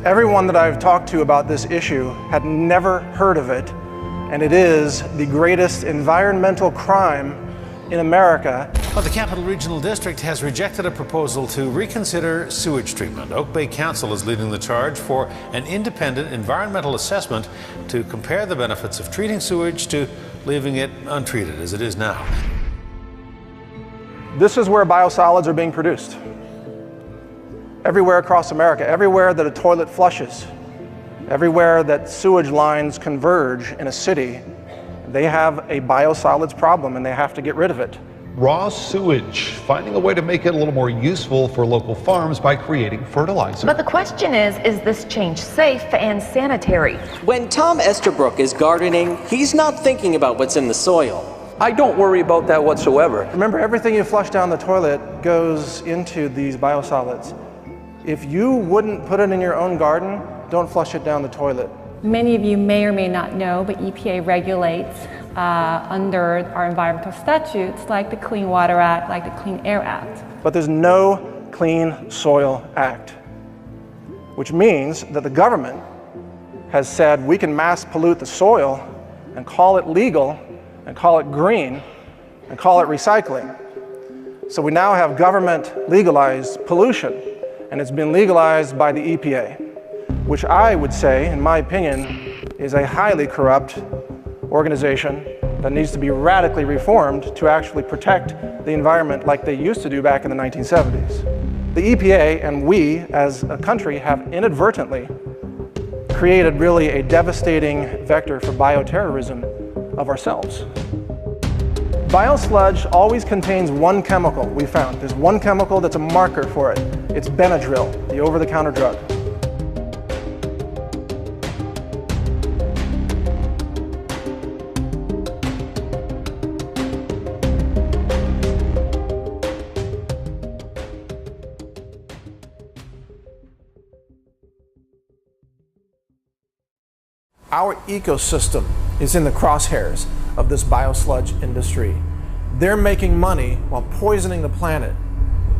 Everyone that I've talked to about this issue had never heard of it, and it is the greatest environmental crime in America. Well, the Capital Regional District has rejected a proposal to reconsider sewage treatment. Oak Bay Council is leading the charge for an independent environmental assessment to compare the benefits of treating sewage to leaving it untreated as it is now. This is where biosolids are being produced. Everywhere across America, everywhere that a toilet flushes, everywhere that sewage lines converge in a city, they have a biosolids problem and they have to get rid of it. Raw sewage, finding a way to make it a little more useful for local farms by creating fertilizer. But the question is this change safe and sanitary? When Tom Esterbrook is gardening, he's not thinking about what's in the soil. I don't worry about that whatsoever. Remember, everything you flush down the toilet goes into these biosolids. If you wouldn't put it in your own garden, don't flush it down the toilet. Many of you may or may not know, but EPA regulates under our environmental statutes like the Clean Water Act, like the Clean Air Act. But there's no Clean Soil Act, which means that the government has said we can mass pollute the soil and call it legal and call it green and call it recycling. So we now have government legalized pollution, and it's been legalized by the EPA, which I would say, in my opinion, is a highly corrupt organization that needs to be radically reformed to actually protect the environment like they used to do back in the 1970s. The EPA and we as a country have inadvertently created really a devastating vector for bioterrorism of ourselves. Biosludge always contains one chemical we found. There's one chemical that's a marker for it. It's Benadryl, the over-the-counter drug. Our ecosystem is in the crosshairs of this biosludge industry. They're making money while poisoning the planet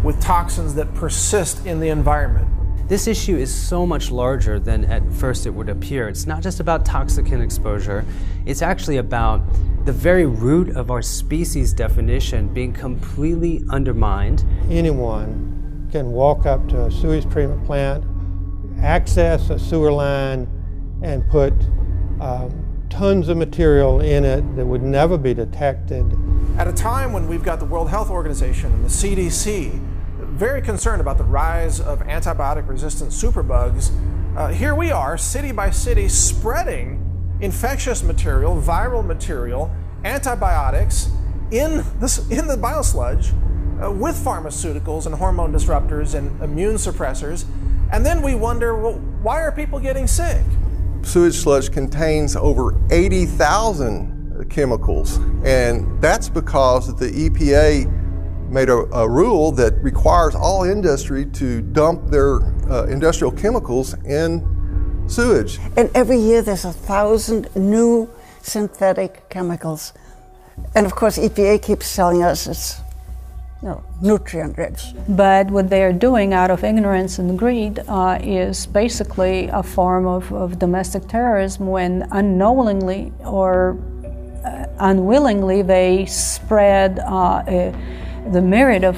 with toxins that persist in the environment. This issue is so much larger than at first it would appear. It's not just about toxicant exposure, it's actually about the very root of our species definition being completely undermined. Anyone can walk up to a sewage treatment plant, access a sewer line, and put tons of material in it that would never be detected. At a time when we've got the World Health Organization and the CDC very concerned about the rise of antibiotic-resistant superbugs, here we are, city by city, spreading infectious material, viral material, antibiotics in the biosludge with pharmaceuticals and hormone disruptors and immune suppressors. And then we wonder, well, why are people getting sick? Sewage sludge contains over 80,000 chemicals, and that's because the EPA made a rule that requires all industry to dump their industrial chemicals in sewage. And every year there's 1,000 new synthetic chemicals. And of course EPA keeps telling us it's nutrient rich. But what they are doing out of ignorance and greed is basically a form of domestic terrorism when unknowingly or unwillingly they spread the myriad of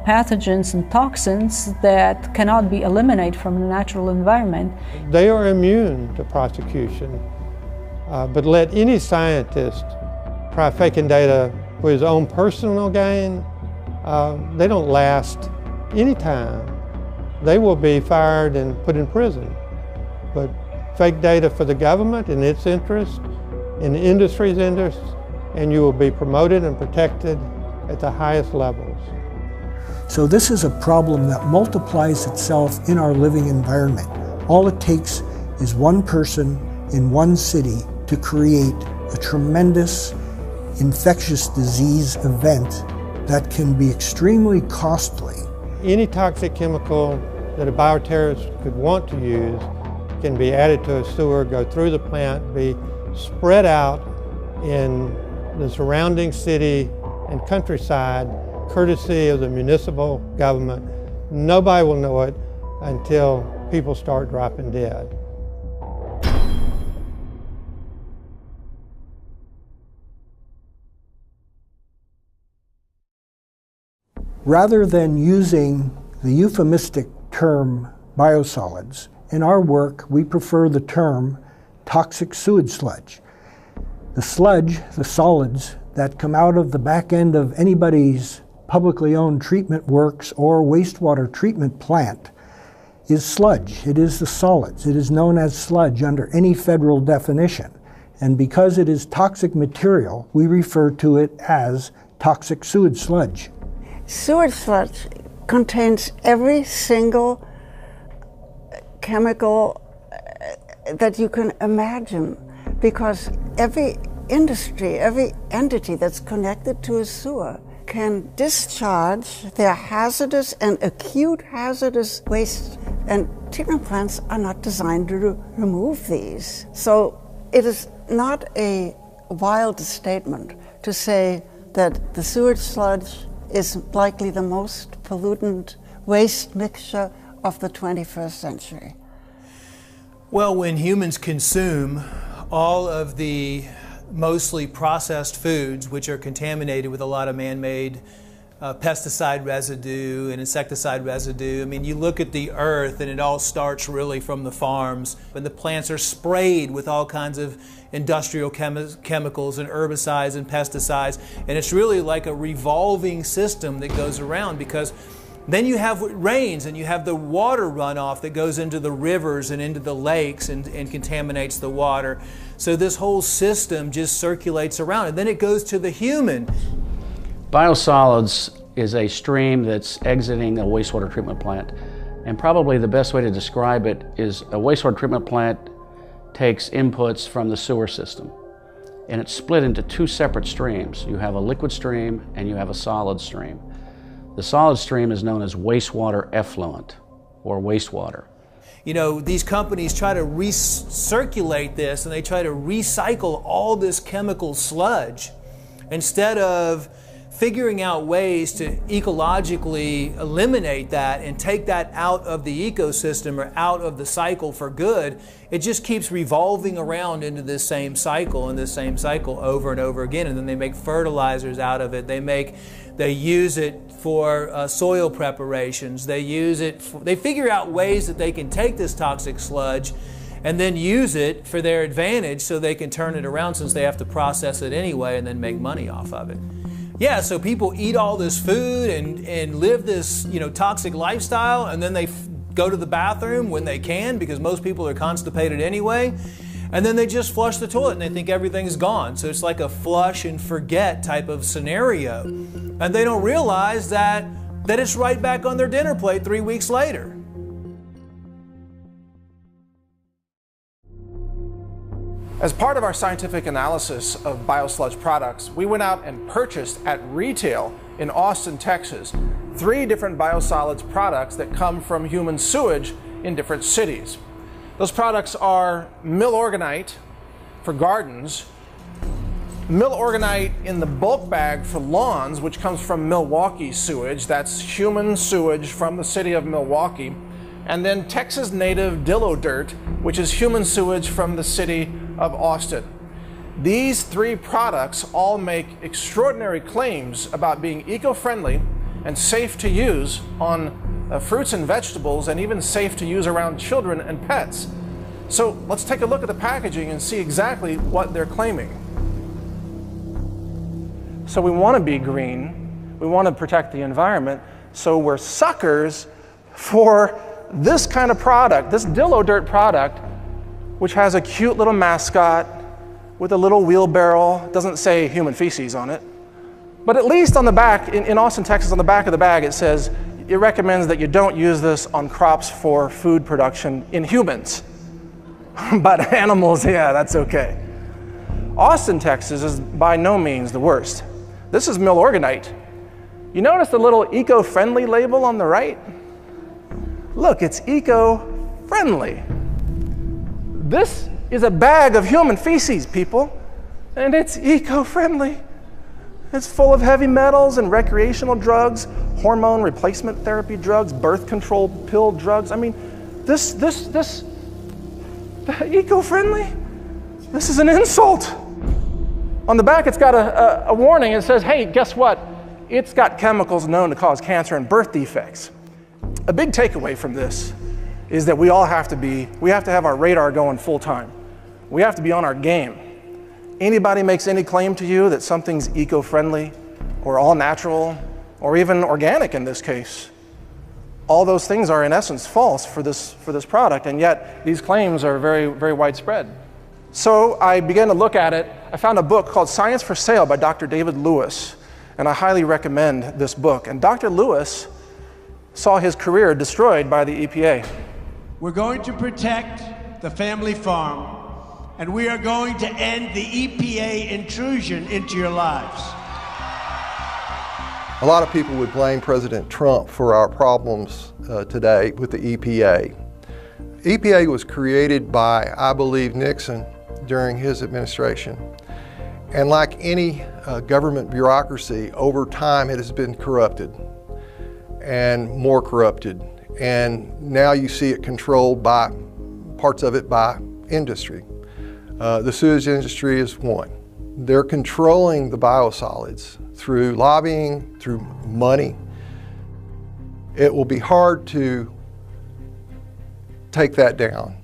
pathogens and toxins that cannot be eliminated from the natural environment. They are immune to prosecution, but let any scientist try faking data for his own personal gain, they don't last any time. They will be fired and put in prison. But fake data for the government in its interest, in the industry's interest, and you will be promoted and protected at the highest levels. So this is a problem that multiplies itself in our living environment. All it takes is one person in one city to create a tremendous infectious disease event that can be extremely costly. Any toxic chemical that a bioterrorist could want to use can be added to a sewer, go through the plant, be spread out in the surrounding city and countryside, courtesy of the municipal government. Nobody will know it until people start dropping dead. Rather than using the euphemistic term biosolids, in our work we prefer the term toxic sewage sludge. The sludge, the solids that come out of the back end of anybody's publicly owned treatment works or wastewater treatment plant is sludge. It is the solids. It is known as sludge under any federal definition. And because it is toxic material, we refer to it as toxic sewage sludge. Sewage sludge contains every single chemical that you can imagine, because every industry, every entity that's connected to a sewer can discharge their hazardous and acute hazardous waste, and treatment plants are not designed to remove these. So it is not a wild statement to say that the sewage sludge is likely the most pollutant waste mixture of the 21st century. Well, when humans consume all of the mostly processed foods, which are contaminated with a lot of man-made pesticide residue and insecticide residue. I mean, you look at the earth and it all starts really from the farms, and the plants are sprayed with all kinds of industrial chemicals and herbicides and pesticides, and it's really like a revolving system that goes around, because then you have what rains and you have the water runoff that goes into the rivers and into the lakes and contaminates the water. So this whole system just circulates around, and then it goes to the human. Biosolids is a stream that's exiting a wastewater treatment plant. And probably the best way to describe it is a wastewater treatment plant takes inputs from the sewer system, and it's split into two separate streams. You have a liquid stream and you have a solid stream. The solid stream is known as wastewater effluent, or wastewater. You know, these companies try to recirculate this, and they try to recycle all this chemical sludge instead of figuring out ways to ecologically eliminate that and take that out of the ecosystem or out of the cycle for good. It just keeps revolving around into this same cycle and this same cycle over and over again, and then they make fertilizers out of it. They use it for soil preparations. They figure out ways that they can take this toxic sludge and then use it for their advantage, so they can turn it around, since they have to process it anyway and then make money off of it. Yeah, so people eat all this food and live this, toxic lifestyle, and then they go to the bathroom when they can, because most people are constipated anyway, and then they just flush the toilet and they think everything's gone. So it's like a flush and forget type of scenario. And they don't realize that it's right back on their dinner plate 3 weeks later. As part of our scientific analysis of biosludge products, we went out and purchased at retail in Austin, Texas, 3 different biosolids products that come from human sewage in different cities. Those products are Milorganite for gardens, Milorganite in the bulk bag for lawns, which comes from Milwaukee sewage. That's human sewage from the city of Milwaukee. And then Texas native Dillo Dirt, which is human sewage from the city of Austin. These 3 products all make extraordinary claims about being eco-friendly and safe to use on fruits and vegetables, and even safe to use around children and pets. So let's take a look at the packaging and see exactly what they're claiming. So we want to be green, we want to protect the environment, so we're suckers for this kind of product, this Dillo Dirt product, which has a cute little mascot with a little wheelbarrow. Doesn't say human feces on it. But at least on the back, in Austin, Texas, on the back of the bag, it says it recommends that you don't use this on crops for food production in humans. But animals, yeah, that's okay. Austin, Texas is by no means the worst. This is Milorganite. You notice the little eco-friendly label on the right? Look, it's eco-friendly. This is a bag of human feces, people, and it's eco-friendly. It's full of heavy metals and recreational drugs, hormone replacement therapy drugs, birth control pill drugs. I mean, eco-friendly? This is an insult. On the back, it's got a warning. It says, hey, guess what? It's got chemicals known to cause cancer and birth defects. A big takeaway from this is that we have to have our radar going full time. We have to be on our game. Anybody makes any claim to you that something's eco-friendly or all natural or even organic in this case, all those things are in essence false for this product, and yet these claims are very, very widespread. So I began to look at it. I found a book called Science for Sale by Dr. David Lewis, and I highly recommend this book. And Dr. Lewis saw his career destroyed by the EPA. We're going to protect the family farm, and we are going to end the EPA intrusion into your lives. A lot of people would blame President Trump for our problems today with the EPA. EPA was created by, I believe, Nixon during his administration. And like any government bureaucracy, over time it has been corrupted and more corrupted. And now you see it controlled by parts of it by industry. The sewage industry is one. They're controlling the biosolids through lobbying, through money. It will be hard to take that down.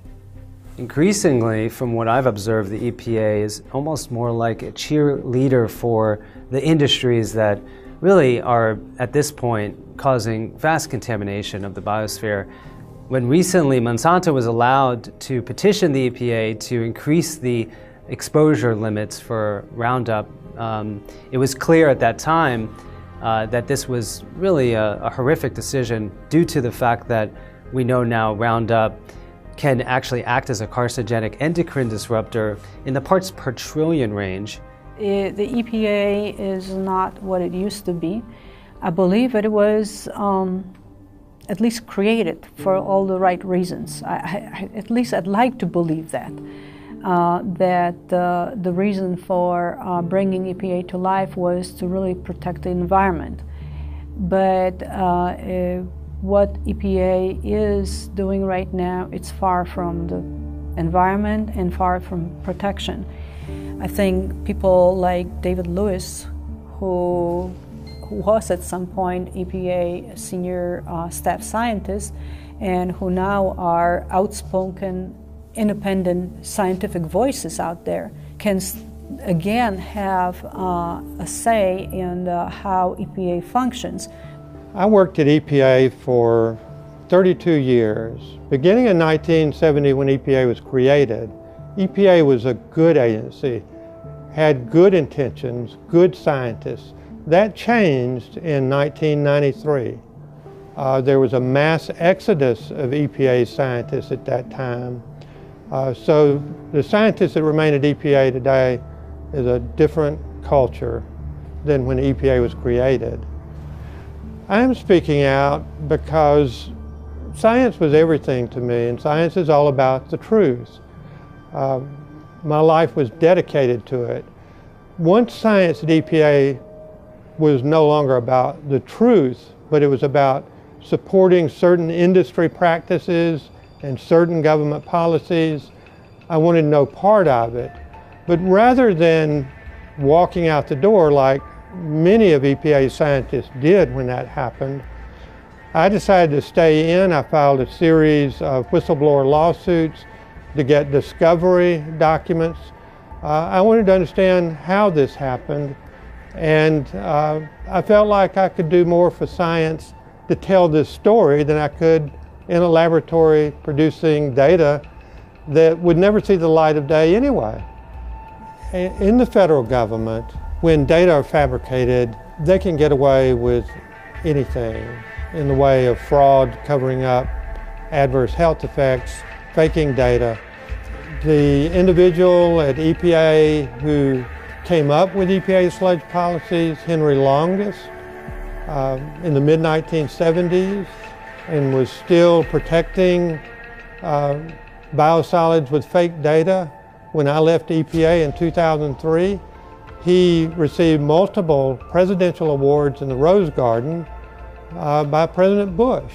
Increasingly, from what I've observed, the EPA is almost more like a cheerleader for the industries that really are, at this point, causing vast contamination of the biosphere. When recently Monsanto was allowed to petition the EPA to increase the exposure limits for Roundup, it was clear at that time that this was really a horrific decision due to the fact that we know now Roundup can actually act as a carcinogenic endocrine disruptor in the parts per trillion range. The EPA is not what it used to be. I believe it was at least created for all the right reasons. At least I'd like to believe that. The reason for bringing EPA to life was to really protect the environment. But what EPA is doing right now, it's far from the environment and far from protection. I think people like David Lewis, who was at some point EPA senior staff scientist and who now are outspoken, independent scientific voices out there, can again have a say in how EPA functions. I worked at EPA for 32 years. Beginning in 1970 when EPA was created, EPA was a good agency, had good intentions, good scientists. That changed in 1993. There was a mass exodus of EPA scientists at that time. So the scientists that remain at EPA today is a different culture than when EPA was created. I am speaking out because science was everything to me, and science is all about the truth. My life was dedicated to it. Once science at EPA was no longer about the truth, but it was about supporting certain industry practices and certain government policies, I wanted no part of it. But rather than walking out the door like many of EPA's scientists did when that happened, I decided to stay in. I filed a series of whistleblower lawsuits to get discovery documents. I wanted to understand how this happened, and I felt like I could do more for science to tell this story than I could in a laboratory producing data that would never see the light of day anyway. In the federal government, when data are fabricated, they can get away with anything in the way of fraud, covering up adverse health effects, faking data. The individual at EPA who came up with EPA sludge policies, Henry Longest, in the mid-1970s, and was still protecting biosolids with fake data when I left EPA in 2003. He received multiple presidential awards in the Rose Garden by President Bush,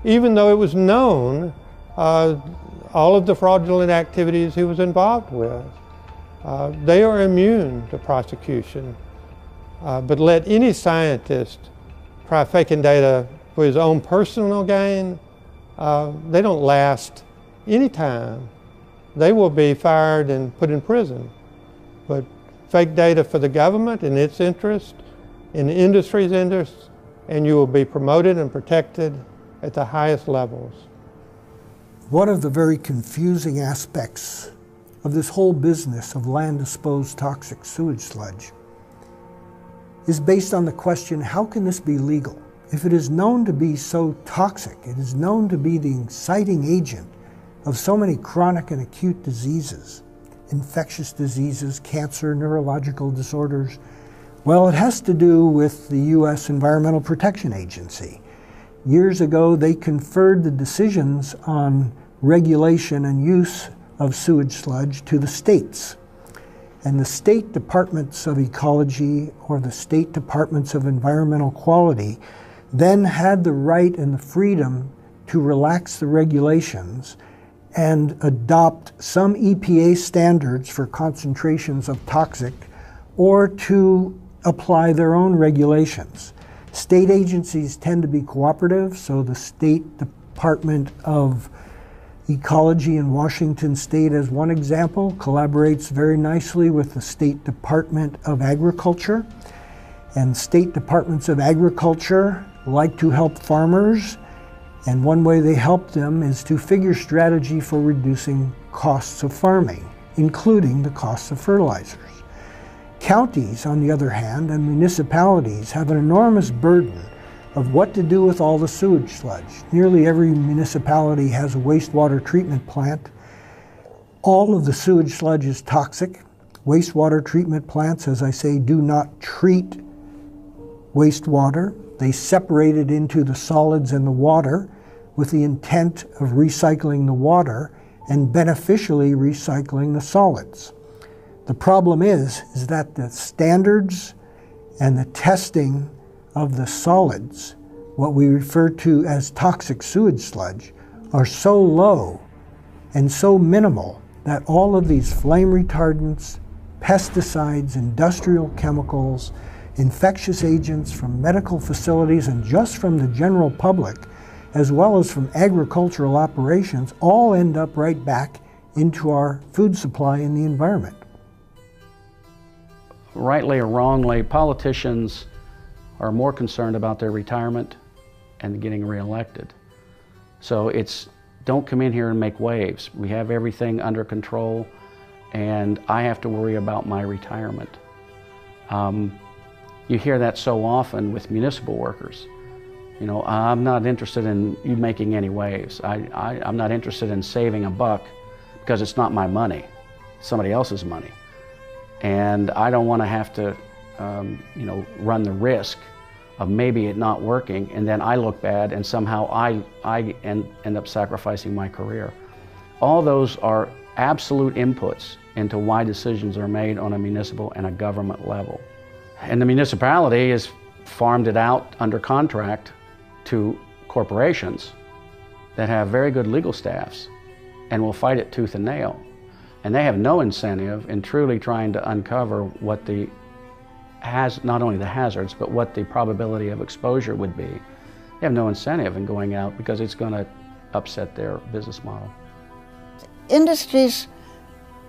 even though it was known all of the fraudulent activities he was involved with. They are immune to prosecution. But let any scientist try faking data for his own personal gain, they don't last any time. They will be fired and put in prison. But fake data for the government in its interest, in the industry's interest, and you will be promoted and protected at the highest levels. One of the very confusing aspects of this whole business of land-disposed toxic sewage sludge is based on the question, how can this be legal? If it is known to be so toxic, it is known to be the inciting agent of so many chronic and acute diseases, infectious diseases, cancer, neurological disorders. Well, it has to do with the U.S. Environmental Protection Agency. Years ago, they conferred the decisions on regulation and use of sewage sludge to the states. And the state departments of ecology or the state departments of environmental quality then had the right and the freedom to relax the regulations and adopt some EPA standards for concentrations of toxic or to apply their own regulations. State agencies tend to be cooperative, so the State Department of Ecology in Washington State, as one example, collaborates very nicely with the State Department of Agriculture. And state departments of agriculture like to help farmers, and one way they help them is to figure strategy for reducing costs of farming, including the costs of fertilizers. Counties, on the other hand, and municipalities have an enormous burden of what to do with all the sewage sludge. Nearly every municipality has a wastewater treatment plant. All of the sewage sludge is toxic. Wastewater treatment plants, as I say, do not treat wastewater. They separate it into the solids and the water with the intent of recycling the water and beneficially recycling the solids. The problem is that the standards and the testing of the solids, what we refer to as toxic sewage sludge, are so low and so minimal that all of these flame retardants, pesticides, industrial chemicals, infectious agents from medical facilities and just from the general public, as well as from agricultural operations, all end up right back into our food supply in the environment. Rightly or wrongly, politicians are more concerned about their retirement and getting reelected. So it's, don't come in here and make waves. We have everything under control, and I have to worry about my retirement. You hear that so often with municipal workers. You know, I'm not interested in you making any waves. I'm not interested in saving a buck because it's not my money, it's somebody else's money. And I don't want to have to, you know, run the risk of maybe it not working, and then I look bad, and somehow I end up sacrificing my career. All those are absolute inputs into why decisions are made on a municipal and a government level. And the municipality has farmed it out under contract to corporations that have very good legal staffs and will fight it tooth and nail. And they have no incentive in truly trying to uncover what not only the hazards, but what the probability of exposure would be. They have no incentive in going out because it's going to upset their business model. Industries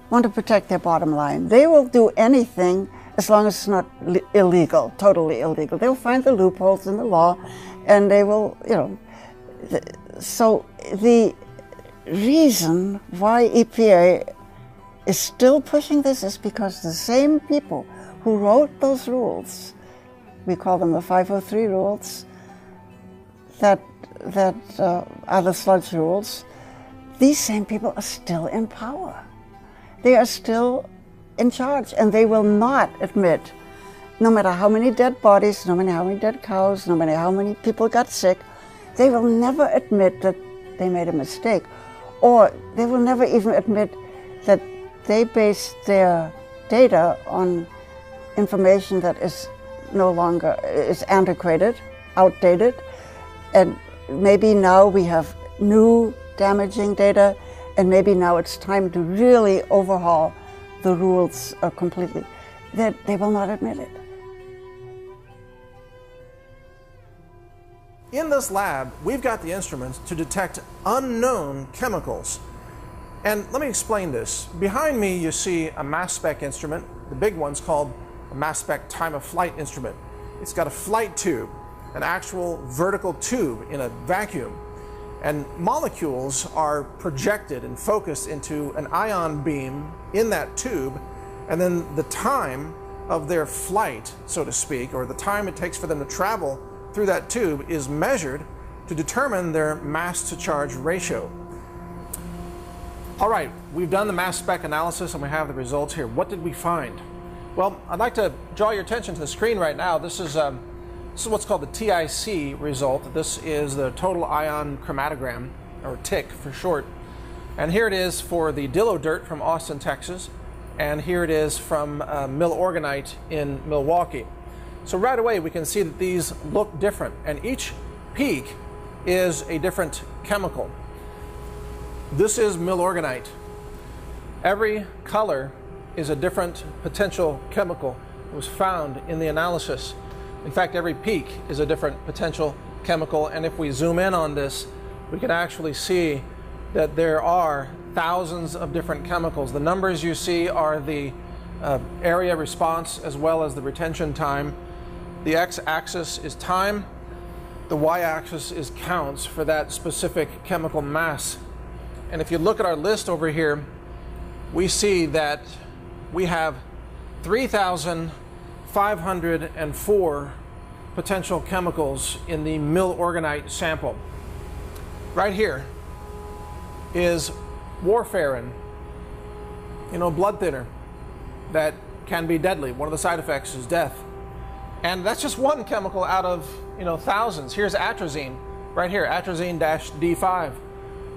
want to protect their bottom line. They will do anything as long as it's not illegal, totally illegal. They'll find the loopholes in the law, and they will, you know. So the reason why EPA is still pushing this is because the same people who wrote those rules, we call them the 503 rules, that are the sludge rules, these same people are still in power. They are still in charge, and they will not admit, no matter how many dead bodies, no matter how many dead cows, no matter how many people got sick, they will never admit that they made a mistake, or they will never even admit that they based their data on information that is no longer, is antiquated, outdated, and maybe now we have new damaging data, and maybe now it's time to really overhaul the rules completely, that they will not admit it. In this lab, we've got the instruments to detect unknown chemicals. And let me explain this. Behind me, you see a mass spec instrument. The big one's called a mass spec time of flight instrument. It's got a flight tube, an actual vertical tube in a vacuum. And molecules are projected and focused into an ion beam in that tube, and then the time of their flight, so to speak, or the time it takes for them to travel through that tube is measured to determine their mass to charge ratio. All right, we've done the mass spec analysis and we have the results here. What did we find? Well, I'd like to draw your attention to the screen right now. This is what's called the TIC result. This is the total ion chromatogram, or TIC for short. And here it is for the Dillo dirt from Austin, Texas. And here it is from Milorganite in Milwaukee. So right away we can see that these look different, and each peak is a different chemical. This is Milorganite. Every color is a different potential chemical that was found in the analysis. In fact, every peak is a different potential chemical, and if we zoom in on this, we can actually see that there are thousands of different chemicals. The numbers you see are the area response as well as the retention time. The x-axis is time, the y-axis is counts for that specific chemical mass. And if you look at our list over here, we see that we have 3,504 potential chemicals in the Milorganite sample. Right here is warfarin, blood thinner that can be deadly. One of the side effects is death. And that's just one chemical out of thousands. Here's atrazine, right here, atrazine-D5.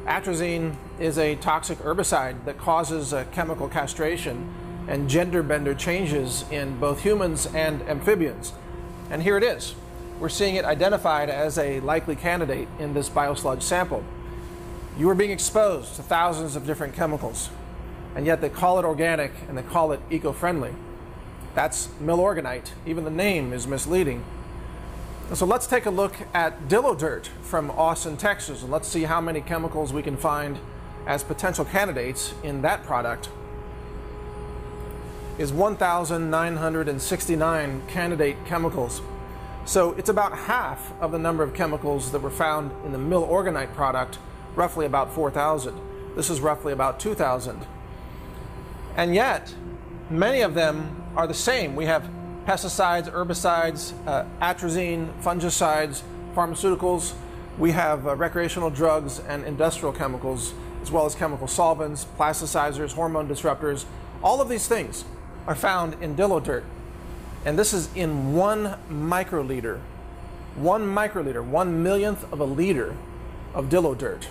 Atrazine is a toxic herbicide that causes chemical castration and gender bender changes in both humans and amphibians. And here it is. We're seeing it identified as a likely candidate in this biosludge sample. You are being exposed to thousands of different chemicals, and yet they call it organic and they call it eco-friendly. That's Milorganite. Even the name is misleading. And so let's take a look at Dillo dirt from Austin, Texas, and let's see how many chemicals we can find as potential candidates in that product. Is 1,969 candidate chemicals. So it's about half of the number of chemicals that were found in the Milorganite product, roughly about 4,000. This is roughly about 2,000. And yet, many of them are the same. We have pesticides, herbicides, atrazine, fungicides, pharmaceuticals. We have recreational drugs and industrial chemicals, as well as chemical solvents, plasticizers, hormone disruptors. All of these things are found in Dillo dirt. And this is in 1 microliter. 1 microliter, 1/1,000,000th of a liter of Dillo dirt.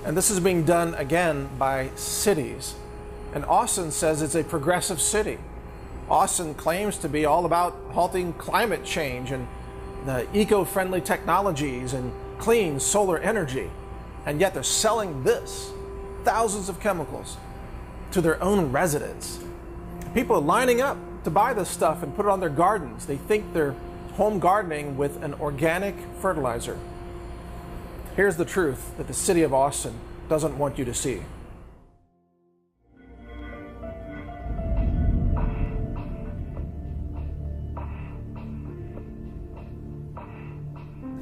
And this is being done again by cities. And Austin says it's a progressive city. Austin claims to be all about halting climate change and the eco-friendly technologies and clean solar energy. And yet they're selling this, thousands of chemicals, to their own residents. People are lining up to buy this stuff and put it on their gardens. They think they're home gardening with an organic fertilizer. Here's the truth that the city of Austin doesn't want you to see.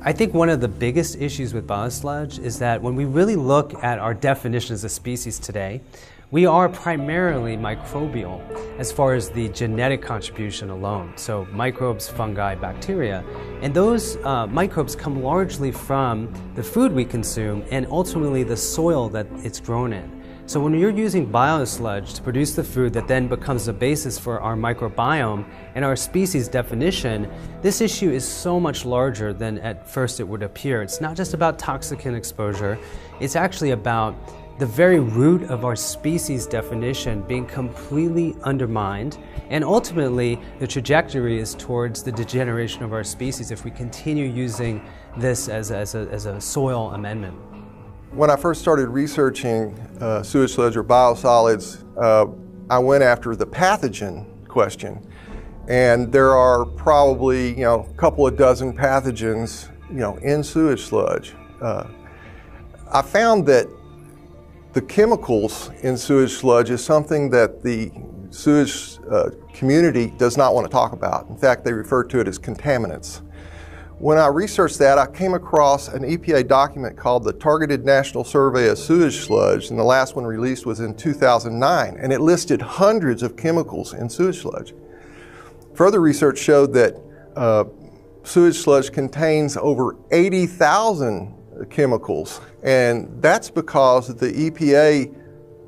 I think one of the biggest issues with biosludge is that when we really look at our definition as a species today, we are primarily microbial as far as the genetic contribution alone. So microbes, fungi, bacteria. And those microbes come largely from the food we consume and ultimately the soil that it's grown in. So when you're using biosludge to produce the food that then becomes the basis for our microbiome and our species definition, this issue is so much larger than at first it would appear. It's not just about toxicant exposure, it's actually about the very root of our species definition being completely undermined, and ultimately the trajectory is towards the degeneration of our species if we continue using this as a soil amendment. When I first started researching sewage sludge or biosolids, I went after the pathogen question. And there are probably, a couple of dozen pathogens, in sewage sludge. I found that the chemicals in sewage sludge is something that the sewage community does not want to talk about. In fact, they refer to it as contaminants. When I researched that, I came across an EPA document called the Targeted National Survey of Sewage Sludge, and the last one released was in 2009, and it listed hundreds of chemicals in sewage sludge. Further research showed that sewage sludge contains over 80,000 chemicals, and that's because the EPA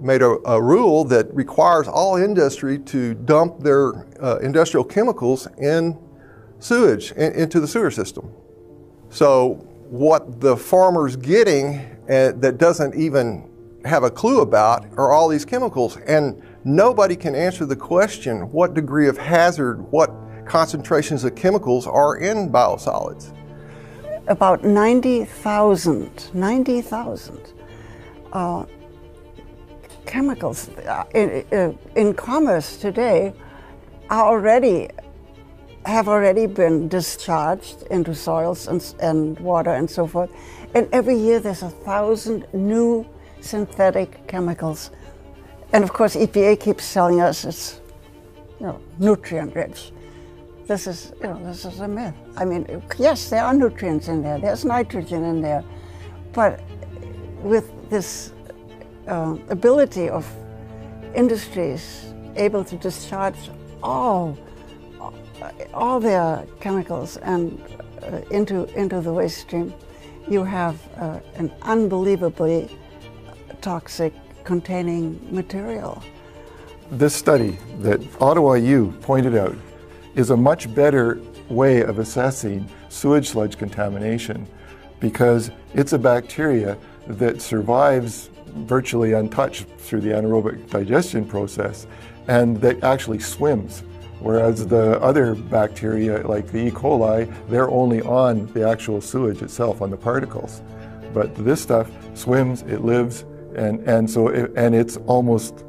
made a rule that requires all industry to dump their industrial chemicals in sewage, into the sewer system. So what the farmer's getting that doesn't even have a clue about are all these chemicals, and nobody can answer the question what degree of hazard, what concentrations of chemicals are in biosolids. About 90,000 chemicals in commerce today have already been discharged into soils and water and so forth. And every year there's 1,000 new synthetic chemicals. And of course EPA keeps telling us it's nutrient rich. This is a myth. I mean, yes, there are nutrients in there, there's nitrogen in there, but with this ability of industries able to discharge all their chemicals and into the waste stream, you have an unbelievably toxic containing material. This study that Ottawa U pointed out is a much better way of assessing sewage sludge contamination because it's a bacteria that survives virtually untouched through the anaerobic digestion process and that actually swims. Whereas the other bacteria, like the E. coli, they're only on the actual sewage itself, on the particles. But this stuff swims, it lives, and it's almost,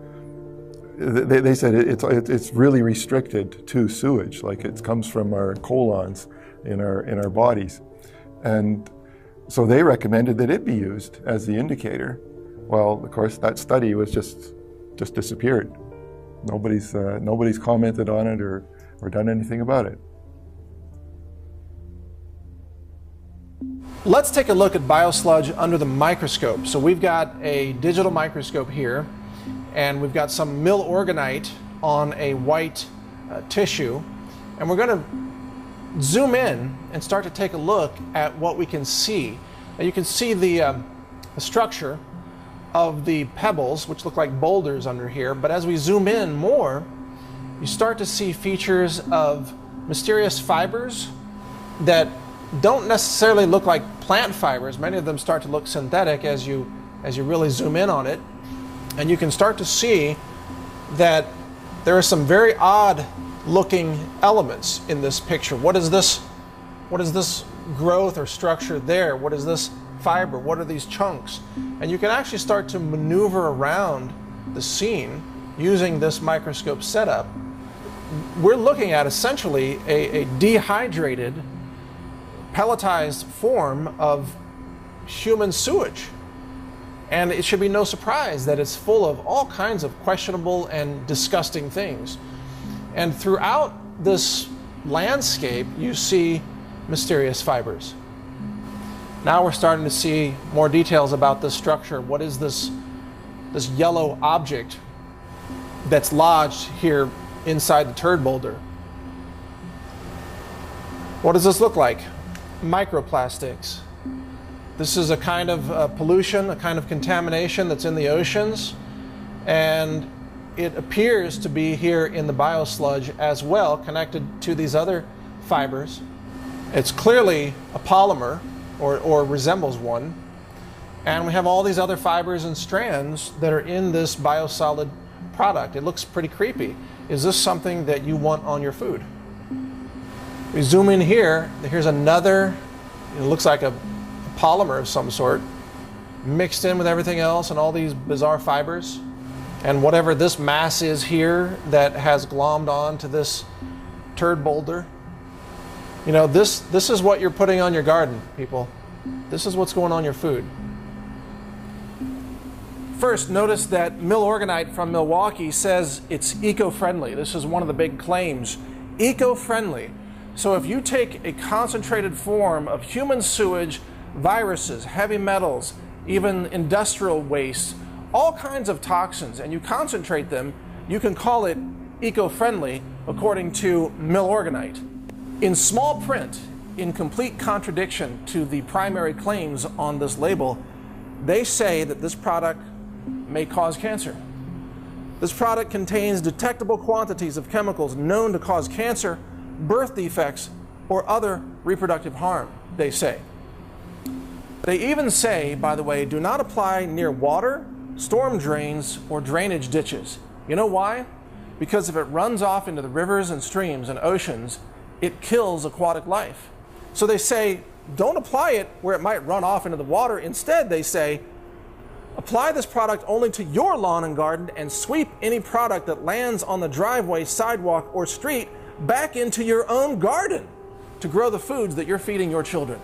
they said it's really restricted to sewage, like it comes from our colons in our bodies. And so they recommended that it be used as the indicator. Well, of course, that study was just disappeared. Nobody's commented on it or done anything about it. Let's take a look at biosludge under the microscope. So we've got a digital microscope here, and we've got some millorganite on a white tissue, and we're going to zoom in and start to take a look at what we can see. Now you can see the structure of the pebbles, which look like boulders under here, but as we zoom in more, you start to see features of mysterious fibers that don't necessarily look like plant fibers. Many of them start to look synthetic as you really zoom in on it, and you can start to see that there are some very odd looking elements in this picture. What is this growth or structure there? What is this fiber? What are these chunks? And you can actually start to maneuver around the scene using this microscope setup. We're looking at essentially a dehydrated, pelletized form of human sewage. And it should be no surprise that it's full of all kinds of questionable and disgusting things. And throughout this landscape, you see mysterious fibers. Now we're starting to see more details about this structure. What is this yellow object that's lodged here inside the turd boulder? What does this look like? Microplastics. This is a kind of pollution, a kind of contamination that's in the oceans, and it appears to be here in the biosludge as well, connected to these other fibers. It's clearly a polymer, or resembles one, and we have all these other fibers and strands that are in this biosolid product. It looks pretty creepy. Is this something that you want on your food? We zoom in here, here's another, it looks like a polymer of some sort, mixed in with everything else and all these bizarre fibers. And whatever this mass is here that has glommed on to this turd boulder, you know, this is what you're putting on your garden, people. This is what's going on your food. First, notice that Milorganite from Milwaukee says it's eco-friendly. This is one of the big claims. Eco-friendly. So if you take a concentrated form of human sewage, viruses, heavy metals, even industrial waste, all kinds of toxins, and you concentrate them, you can call it eco-friendly, according to Milorganite. In small print, in complete contradiction to the primary claims on this label, they say that this product may cause cancer. This product contains detectable quantities of chemicals known to cause cancer, birth defects, or other reproductive harm, they say. They even say, by the way, do not apply near water, storm drains, or drainage ditches. You know why? Because if it runs off into the rivers and streams and oceans, it kills aquatic life. So they say, don't apply it where it might run off into the water. Instead, they say, apply this product only to your lawn and garden and sweep any product that lands on the driveway, sidewalk, or street back into your own garden to grow the foods that you're feeding your children.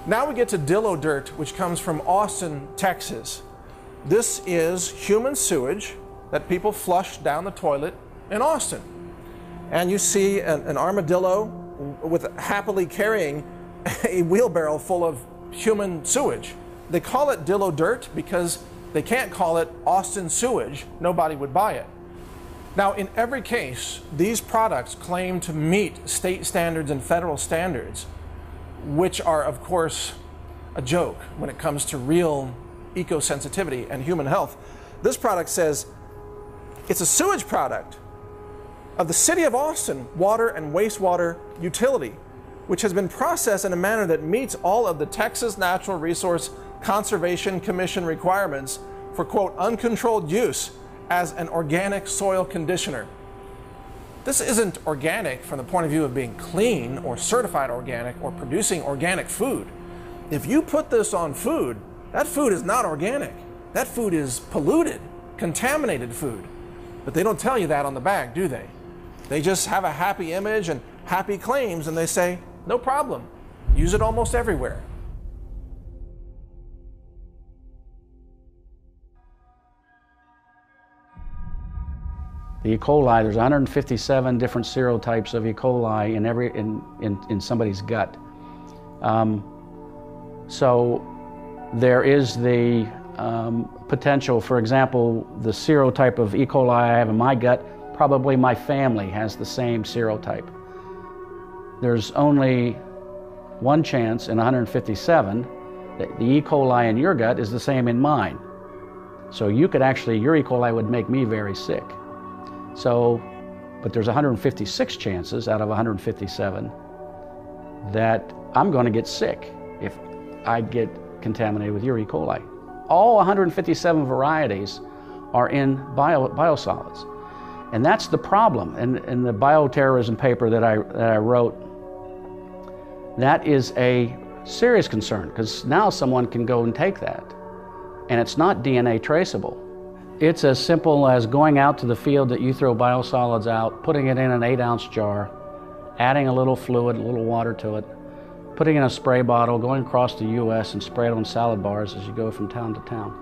Now we get to Dillo Dirt, which comes from Austin, Texas. This is human sewage that people flush down the toilet in Austin. And you see an armadillo with happily carrying a wheelbarrow full of human sewage. They call it Dillo Dirt because they can't call it Austin sewage. Nobody would buy it. Now, in every case, these products claim to meet state standards and federal standards, which are, of course, a joke when it comes to real eco-sensitivity and human health. This product says it's a sewage product of the City of Austin water and wastewater utility, which has been processed in a manner that meets all of the Texas Natural Resource Conservation Commission requirements for, quote, uncontrolled use as an organic soil conditioner. This isn't organic from the point of view of being clean or certified organic or producing organic food. If you put this on food, that food is not organic. That food is polluted, contaminated food. But they don't tell you that on the bag, do they? They just have a happy image and happy claims, and they say, no problem. Use it almost everywhere. The E. coli, there's 157 different serotypes of E. coli in somebody's gut. So there is the potential, for example, the serotype of E. coli I have in my gut, probably my family has the same serotype. There's only one chance in 157 that the E. coli in your gut is the same in mine. So you could actually, your E. coli would make me very sick. So, but there's 156 chances out of 157 that I'm going to get sick if I get contaminated with your E. coli. All 157 varieties are in biosolids. And that's the problem. In the bioterrorism paper that I wrote, that is a serious concern, because now someone can go and take that, and it's not DNA traceable. It's as simple as going out to the field that you throw biosolids out, putting it in an 8-ounce jar, adding a little fluid, a little water to it, putting it in a spray bottle, going across the U.S. and spray it on salad bars as you go from town to town.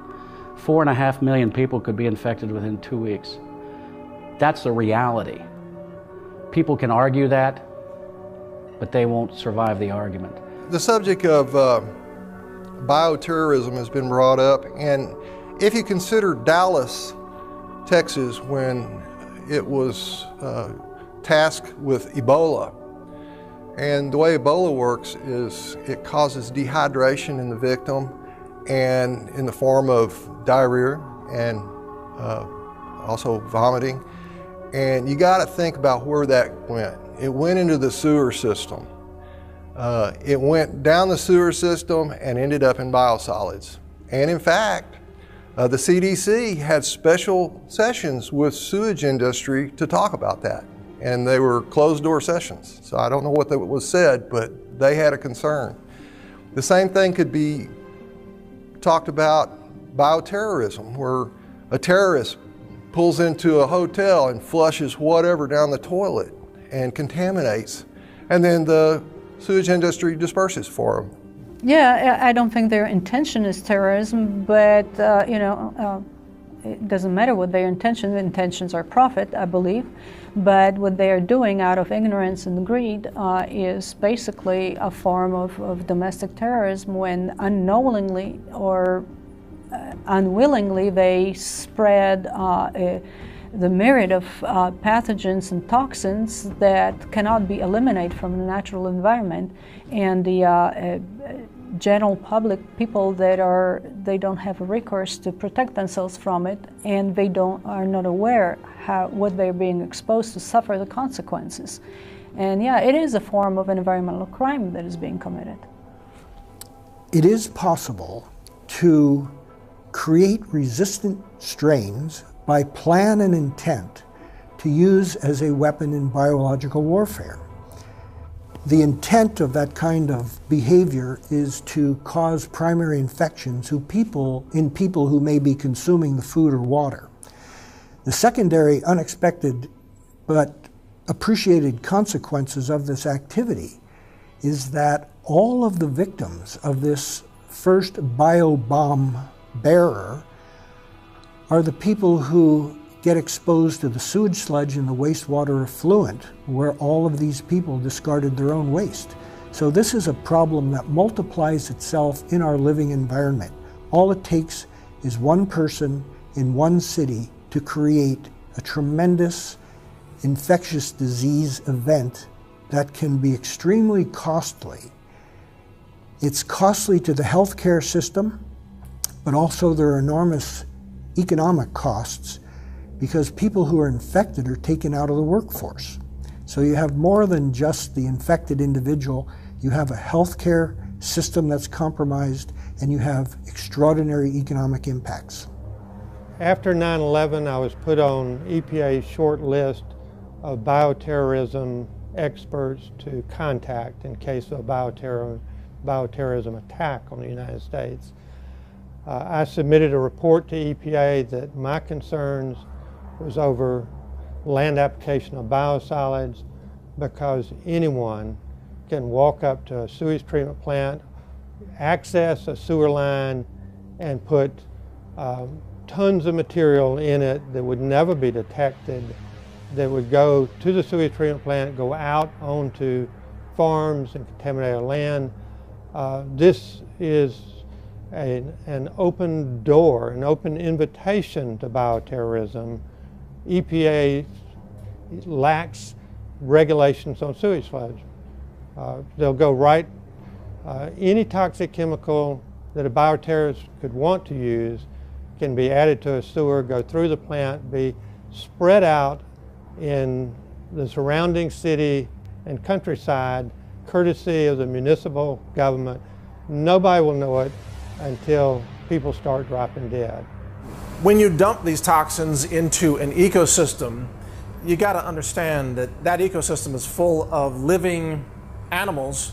4.5 million people could be infected within 2 weeks. That's the reality. People can argue that, but they won't survive the argument. The subject of bioterrorism has been brought up, and if you consider Dallas, Texas, when it was tasked with Ebola, and the way Ebola works is it causes dehydration in the victim and in the form of diarrhea and also vomiting. And you got to think about where that went. It went into the sewer system. It went down the sewer system and ended up in biosolids. And in fact, the CDC had special sessions with sewage industry to talk about that. And they were closed-door sessions. So I don't know what was said, but they had a concern. The same thing could be talked about bioterrorism, where a terrorist pulls into a hotel and flushes whatever down the toilet and contaminates, and then the sewage industry disperses for them. Yeah, I don't think their intention is terrorism, but it doesn't matter what their intention. The intentions are profit, I believe. But what they are doing out of ignorance and greed is basically a form of domestic terrorism when unknowingly or unwillingly they spread the myriad of pathogens and toxins that cannot be eliminated from the natural environment, and the general public, people that they don't have a recourse to protect themselves from it, and they are not aware what they're being exposed to, suffer the consequences. And yeah, it is a form of an environmental crime that is being committed. It is possible to create resistant strains by plan and intent to use as a weapon in biological warfare. The intent of that kind of behavior is to cause primary infections in people who may be consuming the food or water. The secondary, unexpected, but appreciated consequences of this activity is that all of the victims of this first biobomb bearer are the people who get exposed to the sewage sludge in the wastewater effluent, where all of these people discarded their own waste. So this is a problem that multiplies itself in our living environment. All it takes is one person in one city to create a tremendous infectious disease event that can be extremely costly. It's costly to the healthcare system, but also there are enormous economic costs because people who are infected are taken out of the workforce. So you have more than just the infected individual, you have a healthcare system that's compromised, and you have extraordinary economic impacts. After 9/11, I was put on EPA's short list of bioterrorism experts to contact in case of a bioterrorism attack on the United States. I submitted a report to EPA that my concerns was over land application of biosolids, because anyone can walk up to a sewage treatment plant, access a sewer line, and put tons of material in it that would never be detected, that would go to the sewage treatment plant, go out onto farms and contaminate our land. This is an open door, an open invitation to bioterrorism. EPA lacks regulations on sewage sludge. They'll go right, any toxic chemical that a bioterrorist could want to use can be added to a sewer, go through the plant, be spread out in the surrounding city and countryside, courtesy of the municipal government. Nobody will know it until people start dropping dead. When you dump these toxins into an ecosystem, you got to understand that that ecosystem is full of living animals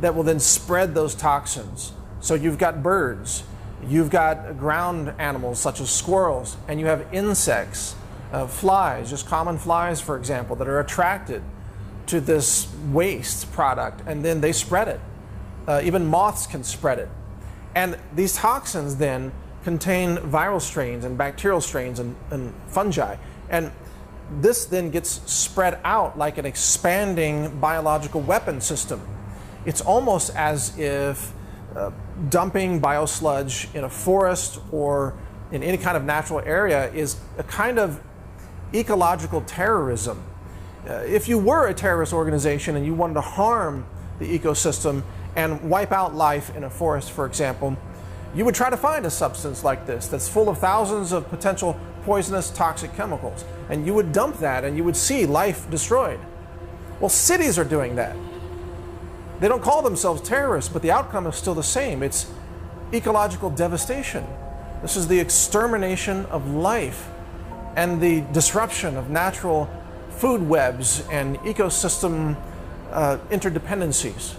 that will then spread those toxins. So you've got birds, you've got ground animals such as squirrels, and you have insects, flies, just common flies, for example, that are attracted to this waste product, and then they spread it. Even moths can spread it. And these toxins then contain viral strains and bacterial strains and fungi. And this then gets spread out like an expanding biological weapon system. It's almost as if dumping biosludge in a forest or in any kind of natural area is a kind of ecological terrorism. If you were a terrorist organization and you wanted to harm the ecosystem and wipe out life in a forest, for example, you would try to find a substance like this that's full of thousands of potential poisonous toxic chemicals, and you would dump that and you would see life destroyed. Well, cities are doing that. They don't call themselves terrorists, but the outcome is still the same. It's ecological devastation. This is the extermination of life and the disruption of natural food webs and ecosystem interdependencies.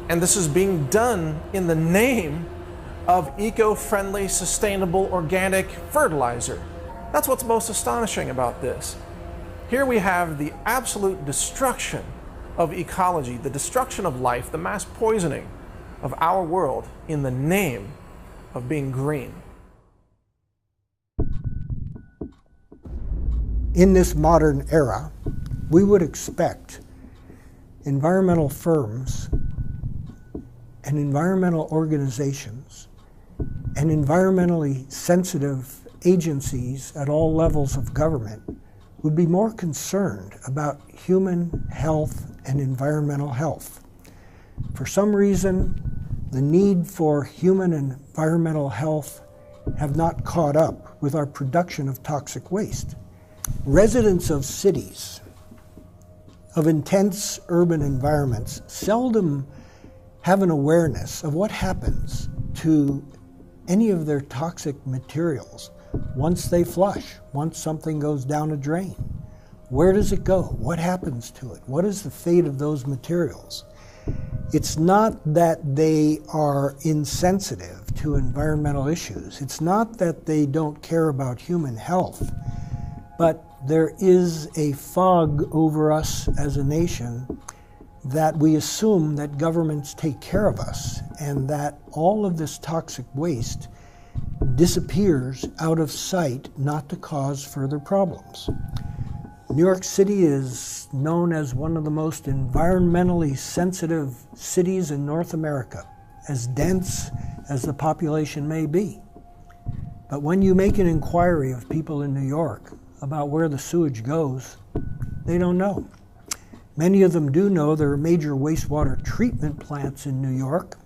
And this is being done in the name of eco-friendly, sustainable, organic fertilizer. That's what's most astonishing about this. Here we have the absolute destruction of ecology, the destruction of life, the mass poisoning of our world in the name of being green. In this modern era, we would expect environmental firms and environmental organizations and environmentally sensitive agencies at all levels of government would be more concerned about human health and environmental health. For some reason, the need for human and environmental health have not caught up with our production of toxic waste. Residents of cities, of intense urban environments, seldom have an awareness of what happens to any of their toxic materials once they flush, once something goes down a drain. Where does it go? What happens to it? What is the fate of those materials? It's not that they are insensitive to environmental issues. It's not that they don't care about human health, but there is a fog over us as a nation that we assume that governments take care of us and that all of this toxic waste disappears out of sight, not to cause further problems. New York City is known as one of the most environmentally sensitive cities in North America, as dense as the population may be. But when you make an inquiry of people in New York about where the sewage goes, they don't know. Many of them do know there are major wastewater treatment plants in New York,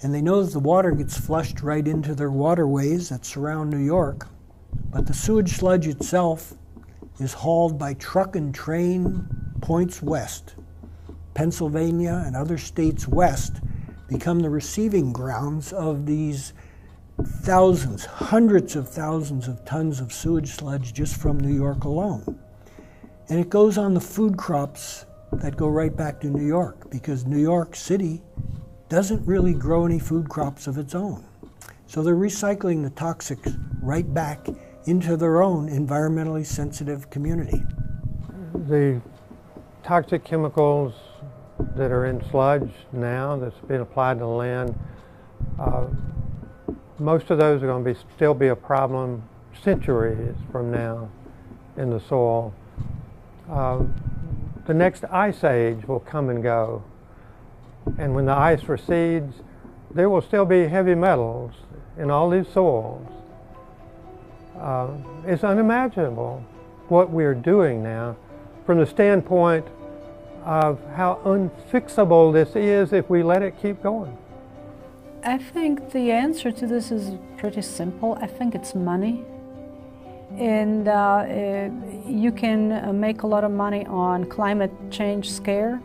and they know that the water gets flushed right into their waterways that surround New York, but the sewage sludge itself is hauled by truck and train points west. Pennsylvania and other states west become the receiving grounds of these thousands, hundreds of thousands of tons of sewage sludge just from New York alone. And it goes on the food crops that go right back to New York, because New York City doesn't really grow any food crops of its own. So they're recycling the toxics right back into their own environmentally sensitive community. The toxic chemicals that are in sludge now that's been applied to land, most of those are going to still be a problem centuries from now in the soil. The next ice age will come and go, and when the ice recedes, there will still be heavy metals in all these soils. It's unimaginable what we're doing now from the standpoint of how unfixable this is if we let it keep going. I think the answer to this is pretty simple. I think it's money. And you can make a lot of money on climate change scare,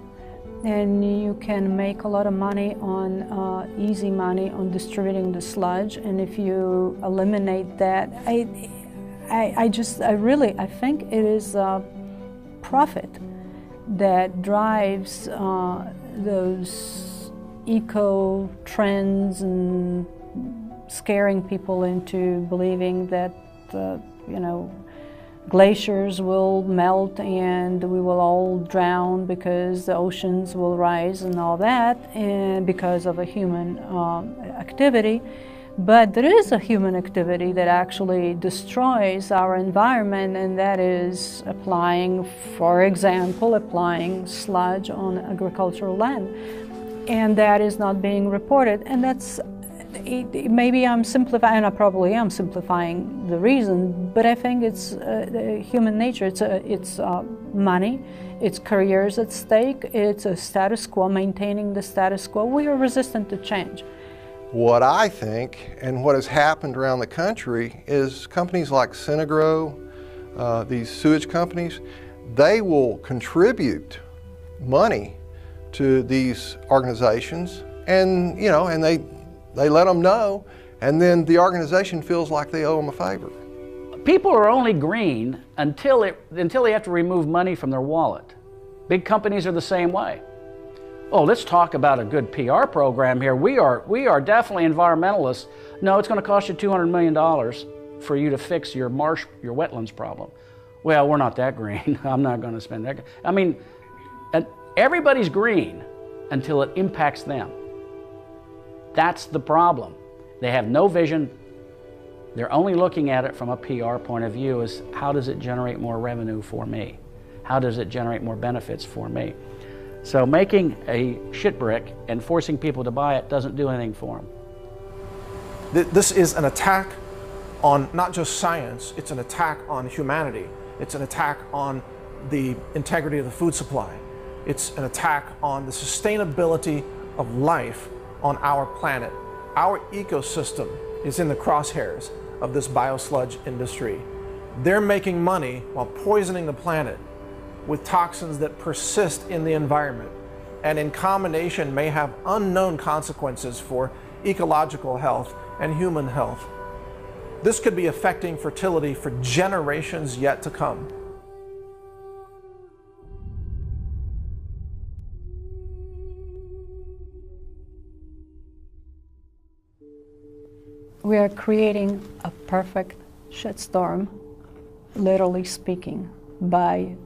and you can make a lot of money on easy money on distributing the sludge. And if you eliminate that, I think it is profit that drives those eco trends and scaring people into believing that glaciers will melt and we will all drown because the oceans will rise and all that, and because of a human activity. But there is a human activity that actually destroys our environment, and that is applying, for example, applying sludge on agricultural land. And that is not being reported. And that's, maybe I'm simplifying, and I probably am simplifying the reason, but I think it's human nature. It's money, it's careers at stake, it's a status quo, maintaining the status quo. We are resistant to change. What I think, and what has happened around the country, is companies like Synagro, these sewage companies, they will contribute money to these organizations, and they let them know, and then the organization feels like they owe them a favor. People are only green until they have to remove money from their wallet. Big companies are the same way. oh, let's talk about a good PR program here. We are definitely environmentalists. No, it's going to cost you $200 million for you to fix your wetlands problem. Well, we're not that green. I'm not going to spend that. I mean, everybody's green until it impacts them. That's the problem. They have no vision. They're only looking at it from a PR point of view as how does it generate more revenue for me? How does it generate more benefits for me? So making a shit brick and forcing people to buy it doesn't do anything for them. This is an attack on not just science, it's an attack on humanity. It's an attack on the integrity of the food supply. It's an attack on the sustainability of life on our planet. Our ecosystem is in the crosshairs of this biosludge industry. They're making money while poisoning the planet with toxins that persist in the environment and in combination may have unknown consequences for ecological health and human health. This could be affecting fertility for generations yet to come. We are creating a perfect shitstorm, literally speaking, by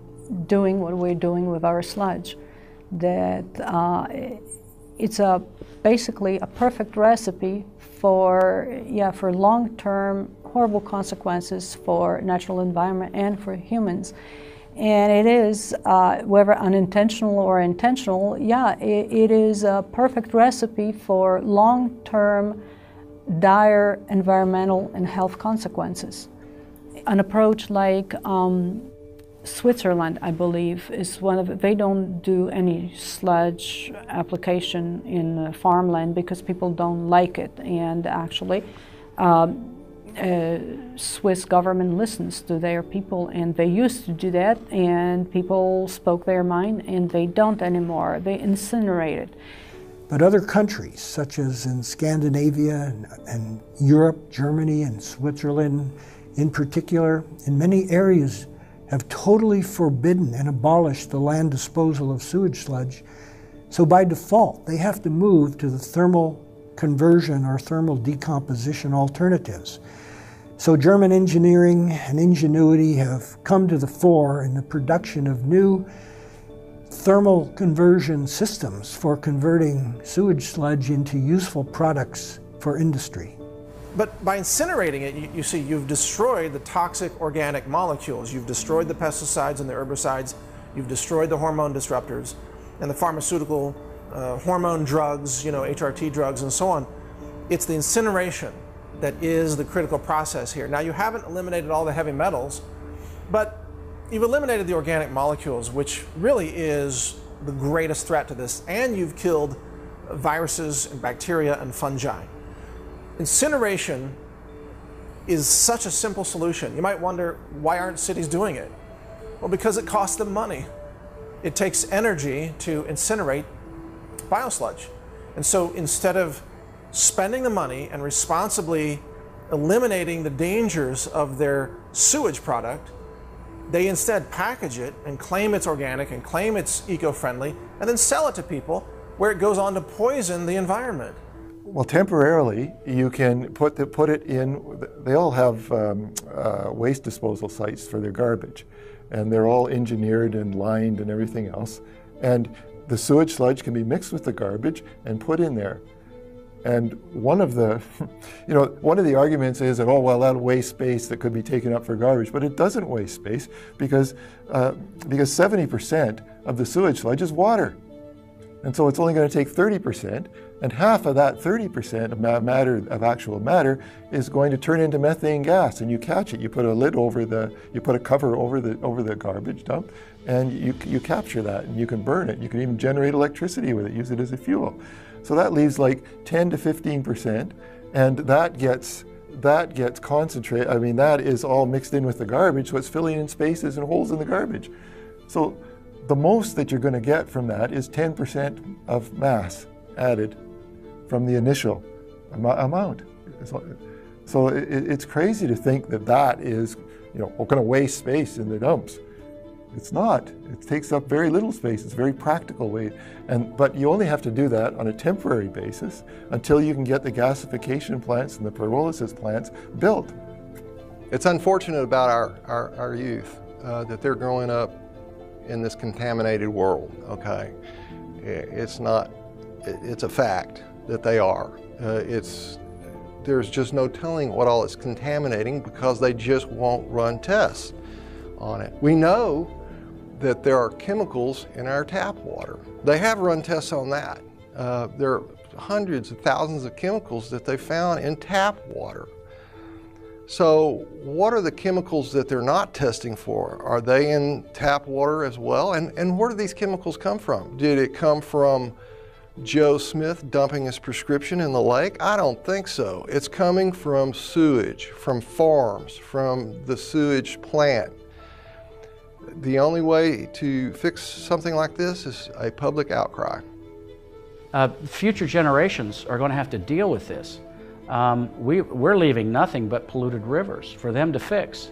doing what we're doing with our sludge. That it's basically a perfect recipe for long-term horrible consequences for natural environment and for humans. And it is, whether unintentional or intentional, it is a perfect recipe for long-term dire environmental and health consequences. An approach like Switzerland, I believe, is one of, they don't do any sludge application in farmland because people don't like it. And actually, Swiss government listens to their people, and they used to do that, and people spoke their mind, and they don't anymore. They incinerate it. But other countries, such as in Scandinavia and Europe, Germany and Switzerland in particular, in many areas have totally forbidden and abolished the land disposal of sewage sludge. So by default, they have to move to the thermal conversion or thermal decomposition alternatives. So German engineering and ingenuity have come to the fore in the production of new thermal conversion systems for converting sewage sludge into useful products for industry. But by incinerating it, you see, you've destroyed the toxic organic molecules. You've destroyed the pesticides and the herbicides. You've destroyed the hormone disruptors and the pharmaceutical hormone drugs, HRT drugs and so on. It's the incineration that is the critical process here. Now, you haven't eliminated all the heavy metals, but you've eliminated the organic molecules, which really is the greatest threat to this, and you've killed viruses and bacteria and fungi. Incineration is such a simple solution. You might wonder, why aren't cities doing it? Well, because it costs them money. It takes energy to incinerate biosludge. And so instead of spending the money and responsibly eliminating the dangers of their sewage product, they instead package it and claim it's organic and claim it's eco-friendly and then sell it to people where it goes on to poison the environment. Well, temporarily, you can put it in, they all have waste disposal sites for their garbage, and they're all engineered and lined and everything else. And the sewage sludge can be mixed with the garbage and put in there. And one of the, one of the arguments is that, oh, well, that'll waste space that could be taken up for garbage, but it doesn't waste space because 70% of the sewage sludge is water. And so it's only going to take 30%, and half of that 30% of actual matter is going to turn into methane gas, and you catch it. You put a lid over you put a cover over the garbage dump, and you capture that, and you can burn it. You can even generate electricity with it, use it as a fuel. So that leaves like 10 to 15%, and that gets concentrated. I mean, that is all mixed in with the garbage, so it's filling in spaces and holes in the garbage. So the most that you're going to get from that is 10% of mass added from the initial amount. So it's crazy to think that is, we're going to waste space in the dumps. It's not. It takes up very little space. It's a very practical way. But you only have to do that on a temporary basis until you can get the gasification plants and the pyrolysis plants built. It's unfortunate about our youth that they're growing up in this contaminated world, okay? It's not, it's a fact that they are. There's just no telling what all it's contaminating because they just won't run tests on it. We know that there are chemicals in our tap water. They have run tests on that. There are hundreds of thousands of chemicals that they found in tap water. So what are the chemicals that they're not testing for? Are they in tap water as well? And where do these chemicals come from? Did it come from Joe Smith dumping his prescription in the lake? I don't think so. It's coming from sewage, from farms, from the sewage plant. The only way to fix something like this is a public outcry. Future generations are going to have to deal with this. We're leaving nothing but polluted rivers for them to fix.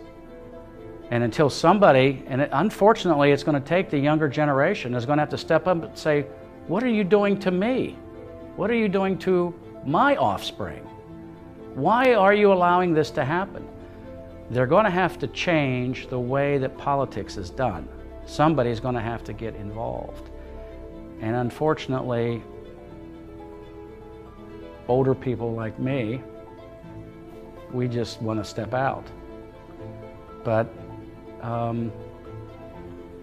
And until somebody, unfortunately it's going to take the younger generation, is going to have to step up and say, what are you doing to me? What are you doing to my offspring? Why are you allowing this to happen? They're going to have to change the way that politics is done. Somebody's going to have to get involved. And unfortunately, older people like me, we just want to step out. But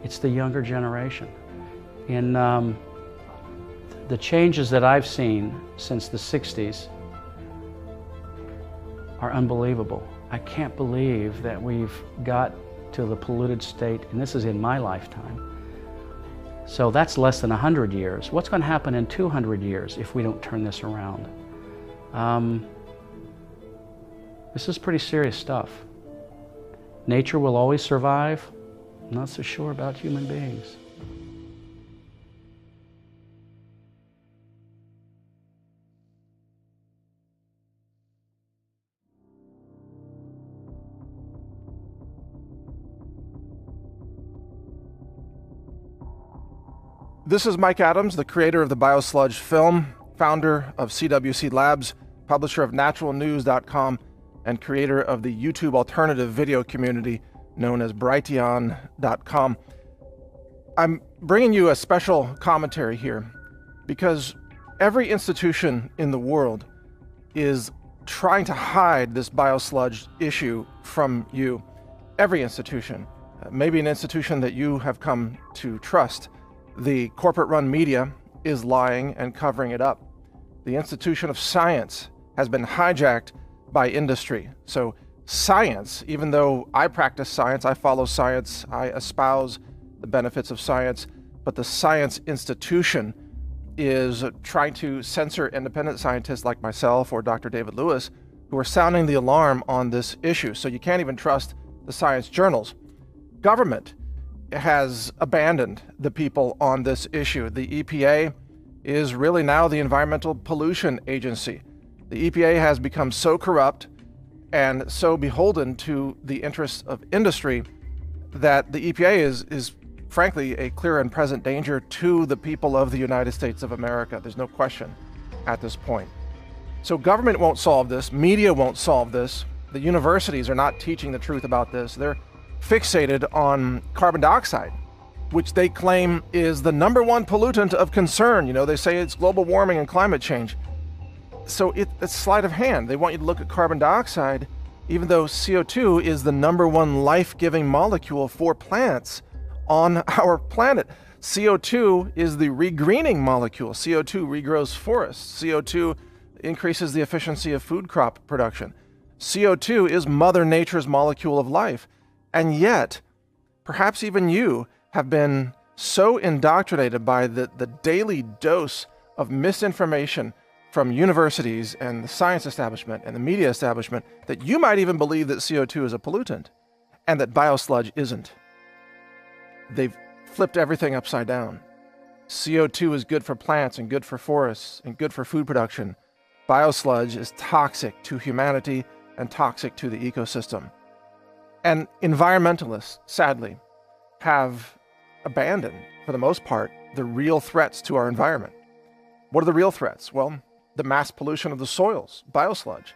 it's the younger generation. In the changes that I've seen since the 60s are unbelievable. I can't believe that we've got to the polluted state, and this is in my lifetime. So that's less than 100 years. What's going to happen in 200 years if we don't turn this around? This is pretty serious stuff. Nature will always survive. I'm not so sure about human beings. This is Mike Adams, the creator of the Biosludged film, founder of CWC Labs, publisher of naturalnews.com, and creator of the YouTube alternative video community known as Brighteon.com. I'm bringing you a special commentary here because every institution in the world is trying to hide this biosludge issue from you. Every institution, maybe an institution that you have come to trust. The corporate-run media is lying and covering it up. The institution of science has been hijacked by industry. So science, even though I practice science, I follow science, I espouse the benefits of science, but the science institution is trying to censor independent scientists like myself or Dr. David Lewis, who are sounding the alarm on this issue. So you can't even trust the science journals. Government has abandoned the people on this issue. The EPA is really now the Environmental Pollution Agency. The EPA has become so corrupt and so beholden to the interests of industry that the EPA is frankly a clear and present danger to the people of the United States of America. There's no question at this point. So government won't solve this, media won't solve this, the universities are not teaching the truth about this. They're fixated on carbon dioxide, which they claim is the #1 pollutant of concern. You know, they say it's global warming and climate change. So it's sleight of hand. They want you to look at carbon dioxide, even though CO2 is the #1 life-giving molecule for plants on our planet. CO2 is the regreening molecule. CO2 regrows forests. CO2 increases the efficiency of food crop production. CO2 is Mother Nature's molecule of life. And yet, perhaps even you have been so indoctrinated by the daily dose of misinformation from universities and the science establishment and the media establishment that you might even believe that CO2 is a pollutant and that biosludge isn't. They've flipped everything upside down. CO2 is good for plants and good for forests and good for food production. Biosludge is toxic to humanity and toxic to the ecosystem. And environmentalists, sadly, have abandoned, for the most part, the real threats to our environment. What are the real threats? Well, the mass pollution of the soils, biosludge.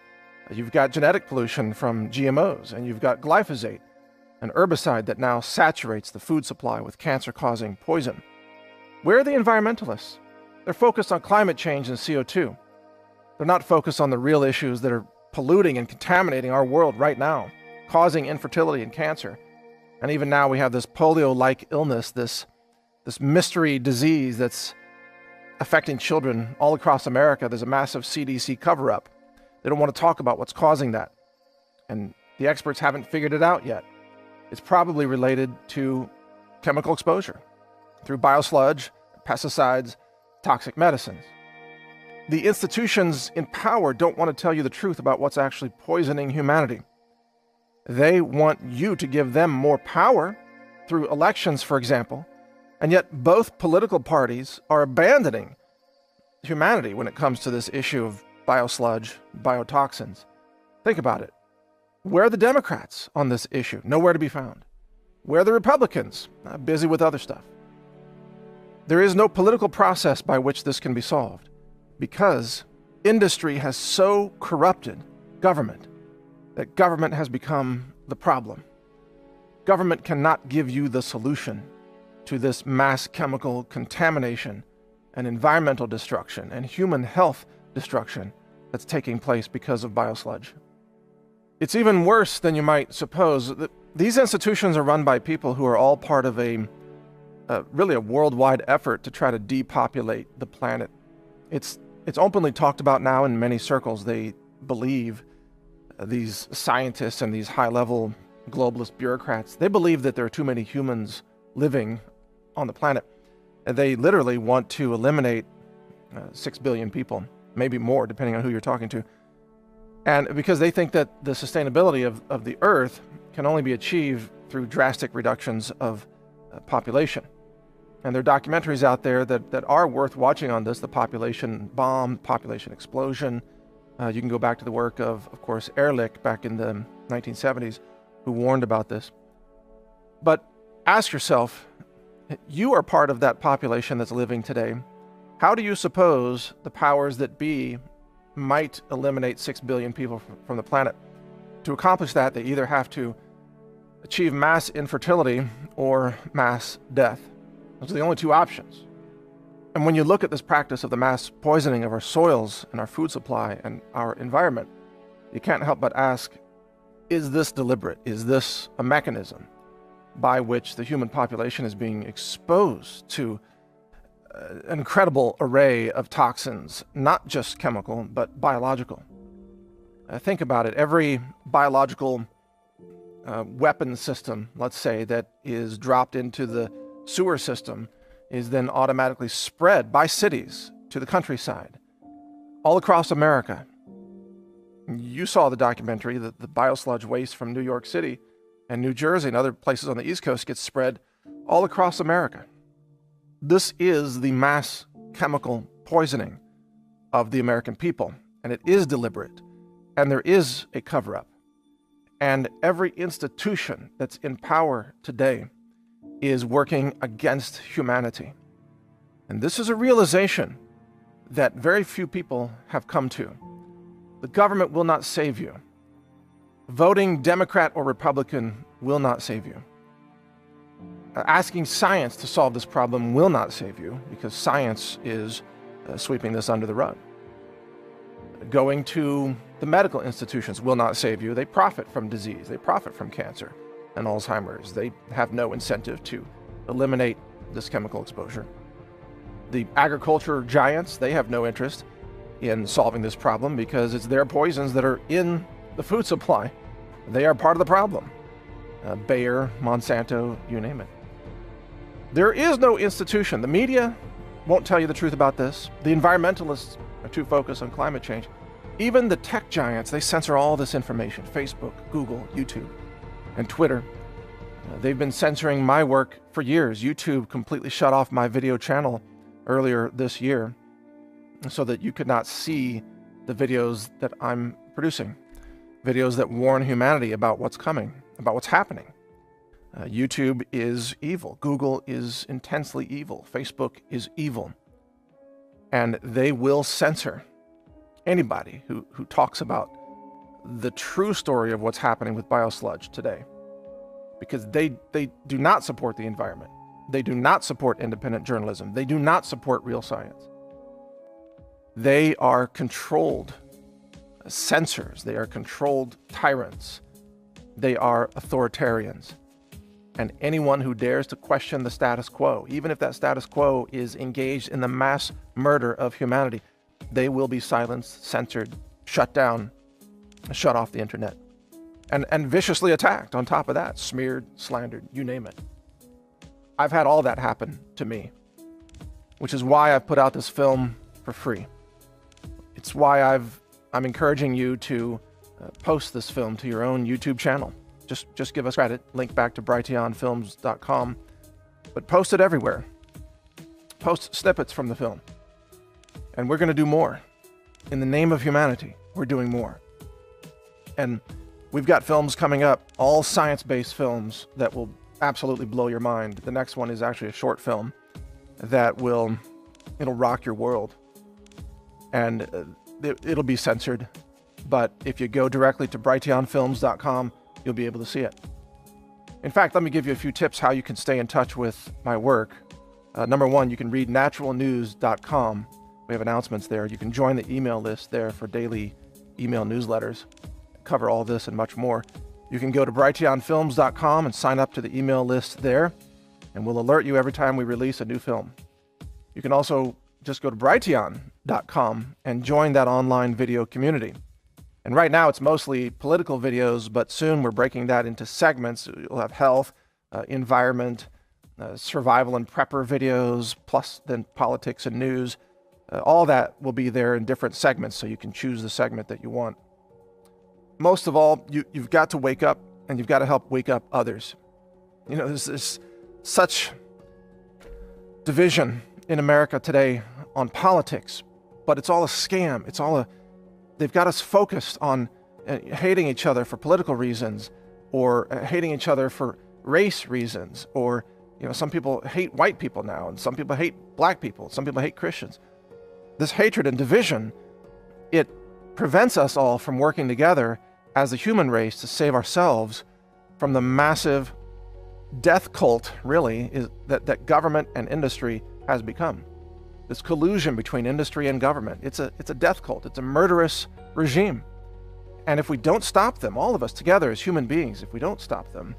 You've got genetic pollution from GMOs, and you've got glyphosate, an herbicide that now saturates the food supply with cancer-causing poison. Where are the environmentalists? They're focused on climate change and CO2. They're not focused on the real issues that are polluting and contaminating our world right now, causing infertility and cancer. And even now we have this polio-like illness, this mystery disease that's affecting children all across America. There's a massive CDC cover-up. They don't want to talk about what's causing that. And the experts haven't figured it out yet. It's probably related to chemical exposure through biosludge, pesticides, toxic medicines. The institutions in power don't want to tell you the truth about what's actually poisoning humanity. They want you to give them more power through elections, for example, and yet both political parties are abandoning humanity when it comes to this issue of biosludge, biotoxins. Think about it. Where are the Democrats on this issue? Nowhere to be found. Where are the Republicans? Busy with other stuff. There is no political process by which this can be solved because industry has so corrupted government that government has become the problem. Government cannot give you the solution to this mass chemical contamination and environmental destruction and human health destruction that's taking place because of biosludge. It's even worse than you might suppose. These institutions are run by people who are all part of really a worldwide effort to try to depopulate the planet. It's openly talked about now in many circles. They believe, these scientists and these high-level globalist bureaucrats, they believe that there are too many humans living on the planet. And they literally want to eliminate 6 billion people, maybe more, depending on who you're talking to. And because they think that the sustainability of the Earth can only be achieved through drastic reductions of population. And there are documentaries out there that are worth watching on this, the population bomb, population explosion. You can go back to the work of course, Ehrlich back in the 1970s, who warned about this. But ask yourself, you are part of that population that's living today. How do you suppose the powers that be might eliminate 6 billion people from the planet? To accomplish that, they either have to achieve mass infertility or mass death. Those are the only two options. And when you look at this practice of the mass poisoning of our soils and our food supply and our environment, you can't help but ask, is this deliberate? Is this a mechanism by which the human population is being exposed to an incredible array of toxins, not just chemical, but biological? Think about it. Every biological weapon system, let's say, that is dropped into the sewer system is then automatically spread by cities to the countryside, all across America. You saw the documentary that the biosludge waste from New York City and New Jersey and other places on the East Coast gets spread all across America. This is the mass chemical poisoning of the American people, and it is deliberate, and there is a cover-up. And every institution that's in power today is working against humanity. And this is a realization that very few people have come to. The government will not save you. Voting Democrat or Republican will not save you. Asking science to solve this problem will not save you, because science is sweeping this under the rug. Going to the medical institutions will not save you. They profit from disease. They profit from cancer and Alzheimer's. They have no incentive to eliminate this chemical exposure. The agriculture giants, they have no interest in solving this problem because it's their poisons that are in the food supply. They are part of the problem. Bayer, Monsanto, you name it. There is no institution. The media won't tell you the truth about this. The environmentalists are too focused on climate change. Even the tech giants, they censor all this information. Facebook, Google, YouTube, and Twitter. They've been censoring my work for years. YouTube completely shut off my video channel earlier this year so that you could not see the videos that I'm producing. Videos that warn humanity about what's coming, about what's happening. YouTube is evil. Google is intensely evil. Facebook is evil. And they will censor anybody who talks about the true story of what's happening with Biosludged today. Because they do not support the environment. They do not support independent journalism. They do not support real science. They are controlled censors. They are controlled tyrants. They are authoritarians. And anyone who dares to question the status quo, even if that status quo is engaged in the mass murder of humanity, they will be silenced, censored, shut down, shut off the internet, and viciously attacked on top of that, smeared, slandered, you name it. I've had all that happen to me, which is why I've put out this film for free. It's why I'm encouraging you to post this film to your own YouTube channel. Just give us credit, link back to brighteonfilms.com, but post it everywhere. Post snippets from the film. And we're going to do more. In the name of humanity, we're doing more. And we've got films coming up, all science-based films that will absolutely blow your mind. The next one is actually a short film that it'll rock your world. And it'll be censored. But if you go directly to brighteonfilms.com, you'll be able to see it. In fact, let me give you a few tips how you can stay in touch with my work. Number one, you can read naturalnews.com. We have announcements there. You can join the email list there for daily email newsletters. Cover all this and much more. You can go to brighteonfilms.com and sign up to the email list there, and we'll alert you every time we release a new film. You can also just go to brighteon.com and join that online video community. And right now it's mostly political videos, but soon we're breaking that into segments. You'll have health, environment, survival and prepper videos, plus then politics and news. All that will be there in different segments, so you can choose the segment that you want. Most of all, you've got to wake up, and you've got to help wake up others. You know, there's such division in America today on politics, but it's all a scam. They've got us focused on hating each other for political reasons, or hating each other for race reasons, or some people hate white people now, and some people hate black people, some people hate Christians. This hatred and division, it prevents us all from working together as a human race to save ourselves from the massive death cult, really, that government and industry has become. This collusion between industry and government, it's a death cult. It's a murderous regime. And if we don't stop them, all of us together as human beings, if we don't stop them,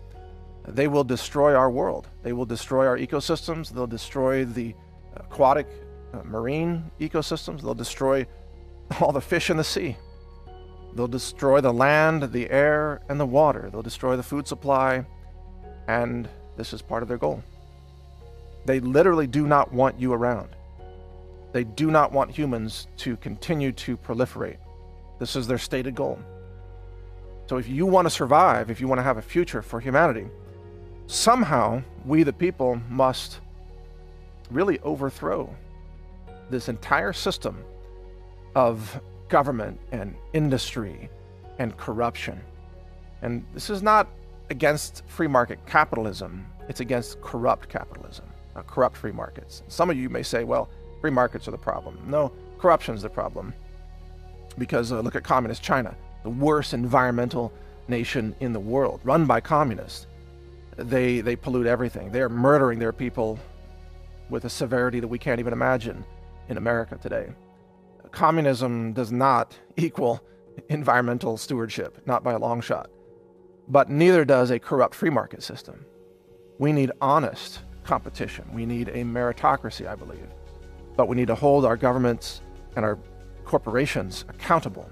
they will destroy our world. They will destroy our ecosystems. They'll destroy the aquatic marine ecosystems. They'll destroy all the fish in the sea. They'll destroy the land, the air, and the water. They'll destroy the food supply, and this is part of their goal. They literally do not want you around. They do not want humans to continue to proliferate. This is their stated goal. So if you want to survive, if you want to have a future for humanity, somehow we the people must really overthrow this entire system of government and industry and corruption. And this is not against free market capitalism, it's against corrupt capitalism, corrupt free markets. Some of you may say, well, free markets are the problem. No, corruption is the problem. Because look at communist China, the worst environmental nation in the world, run by communists. They pollute everything. They're murdering their people with a severity that we can't even imagine in America today. Communism does not equal environmental stewardship, not by a long shot. But neither does a corrupt free market system. We need honest competition. We need a meritocracy, I believe. But we need to hold our governments and our corporations accountable.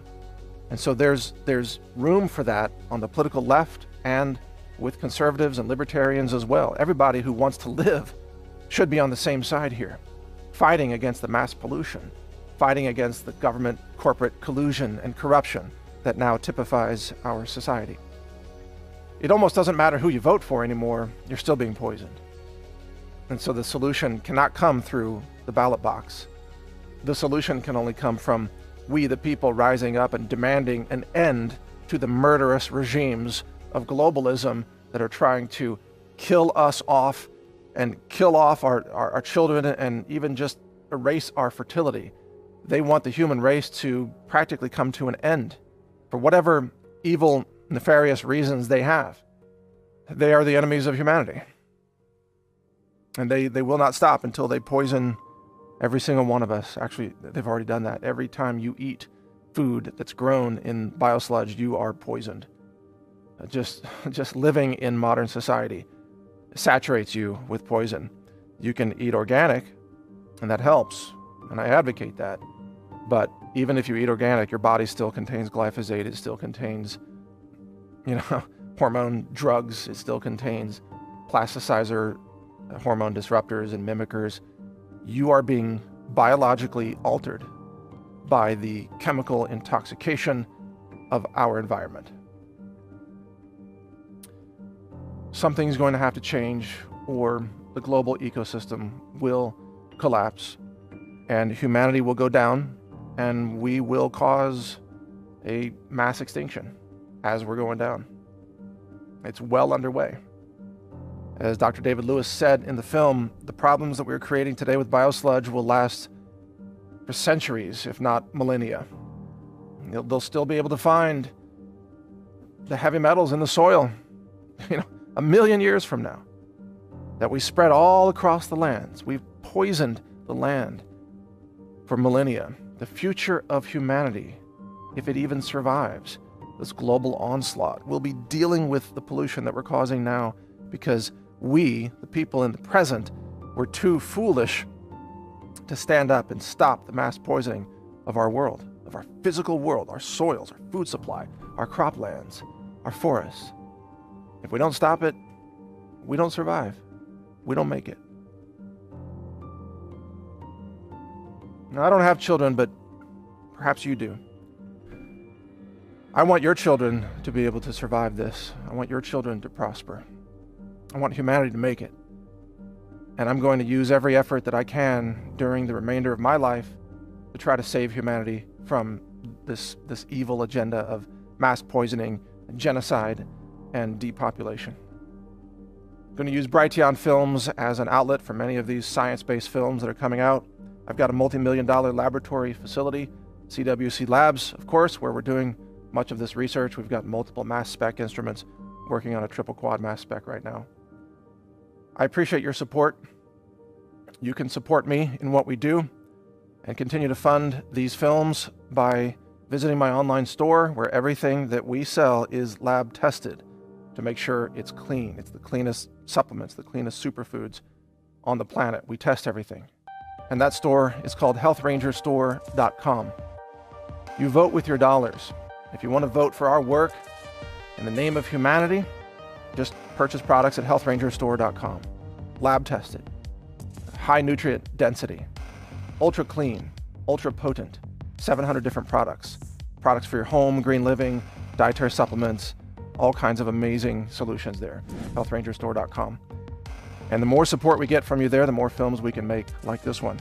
And so there's room for that on the political left and with conservatives and libertarians as well. Everybody who wants to live should be on the same side here, fighting against the mass pollution, fighting against the government corporate collusion and corruption that now typifies our society. It almost doesn't matter who you vote for anymore, you're still being poisoned. And so the solution cannot come through the ballot box. The solution can only come from we the people rising up and demanding an end to the murderous regimes of globalism that are trying to kill us off and kill off our children and even just erase our fertility. They want the human race to practically come to an end for whatever evil, nefarious reasons they have. They are the enemies of humanity. And they will not stop until they poison every single one of us. Actually, they've already done that. Every time you eat food that's grown in Biosludged, you are poisoned. Just living in modern society saturates you with poison. You can eat organic, and that helps, and I advocate that. But even if you eat organic, your body still contains glyphosate. It still contains, hormone drugs. It still contains plasticizer, hormone disruptors, and mimickers. You are being biologically altered by the chemical intoxication of our environment. Something's going to have to change, or the global ecosystem will collapse, and humanity will go down, and we will cause a mass extinction as we're going down. It's well underway. As Dr. David Lewis said in the film, the problems that we're creating today with Biosludge will last for centuries, if not millennia. They'll still be able to find the heavy metals in the soil, 1 million years from now, that we spread all across the lands. We've poisoned the land for millennia. The future of humanity, if it even survives this global onslaught, will be dealing with the pollution that we're causing now because we, the people in the present, were too foolish to stand up and stop the mass poisoning of our world, of our physical world, our soils, our food supply, our croplands, our forests. If we don't stop it, we don't survive. We don't make it. Now, I don't have children, but perhaps you do. I want your children to be able to survive this. I want your children to prosper. I want humanity to make it. And I'm going to use every effort that I can during the remainder of my life to try to save humanity from this evil agenda of mass poisoning, genocide, and depopulation. I'm going to use Brighteon Films as an outlet for many of these science-based films that are coming out. I've got a multi-million-dollar laboratory facility, CWC Labs, of course, where we're doing much of this research. We've got multiple mass spec instruments working on a triple quad mass spec right now. I appreciate your support. You can support me in what we do and continue to fund these films by visiting my online store, where everything that we sell is lab tested to make sure it's clean. It's the cleanest supplements, the cleanest superfoods on the planet. We test everything. And that store is called healthrangerstore.com. You vote with your dollars. If you want to vote for our work in the name of humanity, just purchase products at healthrangerstore.com. Lab tested, high nutrient density, ultra clean, ultra potent, 700 different products. Products for your home, green living, dietary supplements, all kinds of amazing solutions there. healthrangerstore.com. And the more support we get from you there, the more films we can make like this one.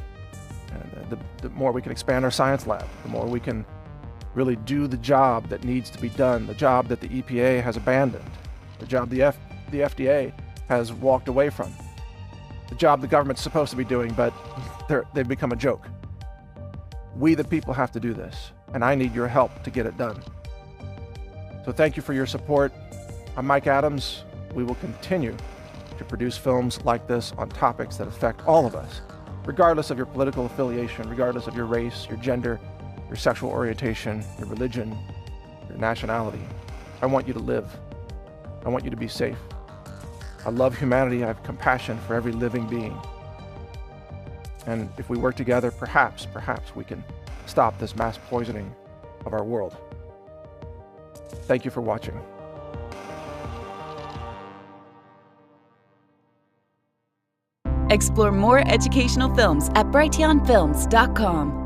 And the more we can expand our science lab, the more we can really do the job that needs to be done, the job that the EPA has abandoned, the job the FDA has walked away from, the job the government's supposed to be doing, but they've become a joke. We, the people, have to do this, and I need your help to get it done. So thank you for your support. I'm Mike Adams. We will continue to produce films like this on topics that affect all of us, regardless of your political affiliation, regardless of your race, your gender, your sexual orientation, your religion, your nationality. I want you to live. I want you to be safe. I love humanity. I have compassion for every living being. And if we work together, perhaps we can stop this mass poisoning of our world. Thank you for watching. Explore more educational films at brighteonfilms.com.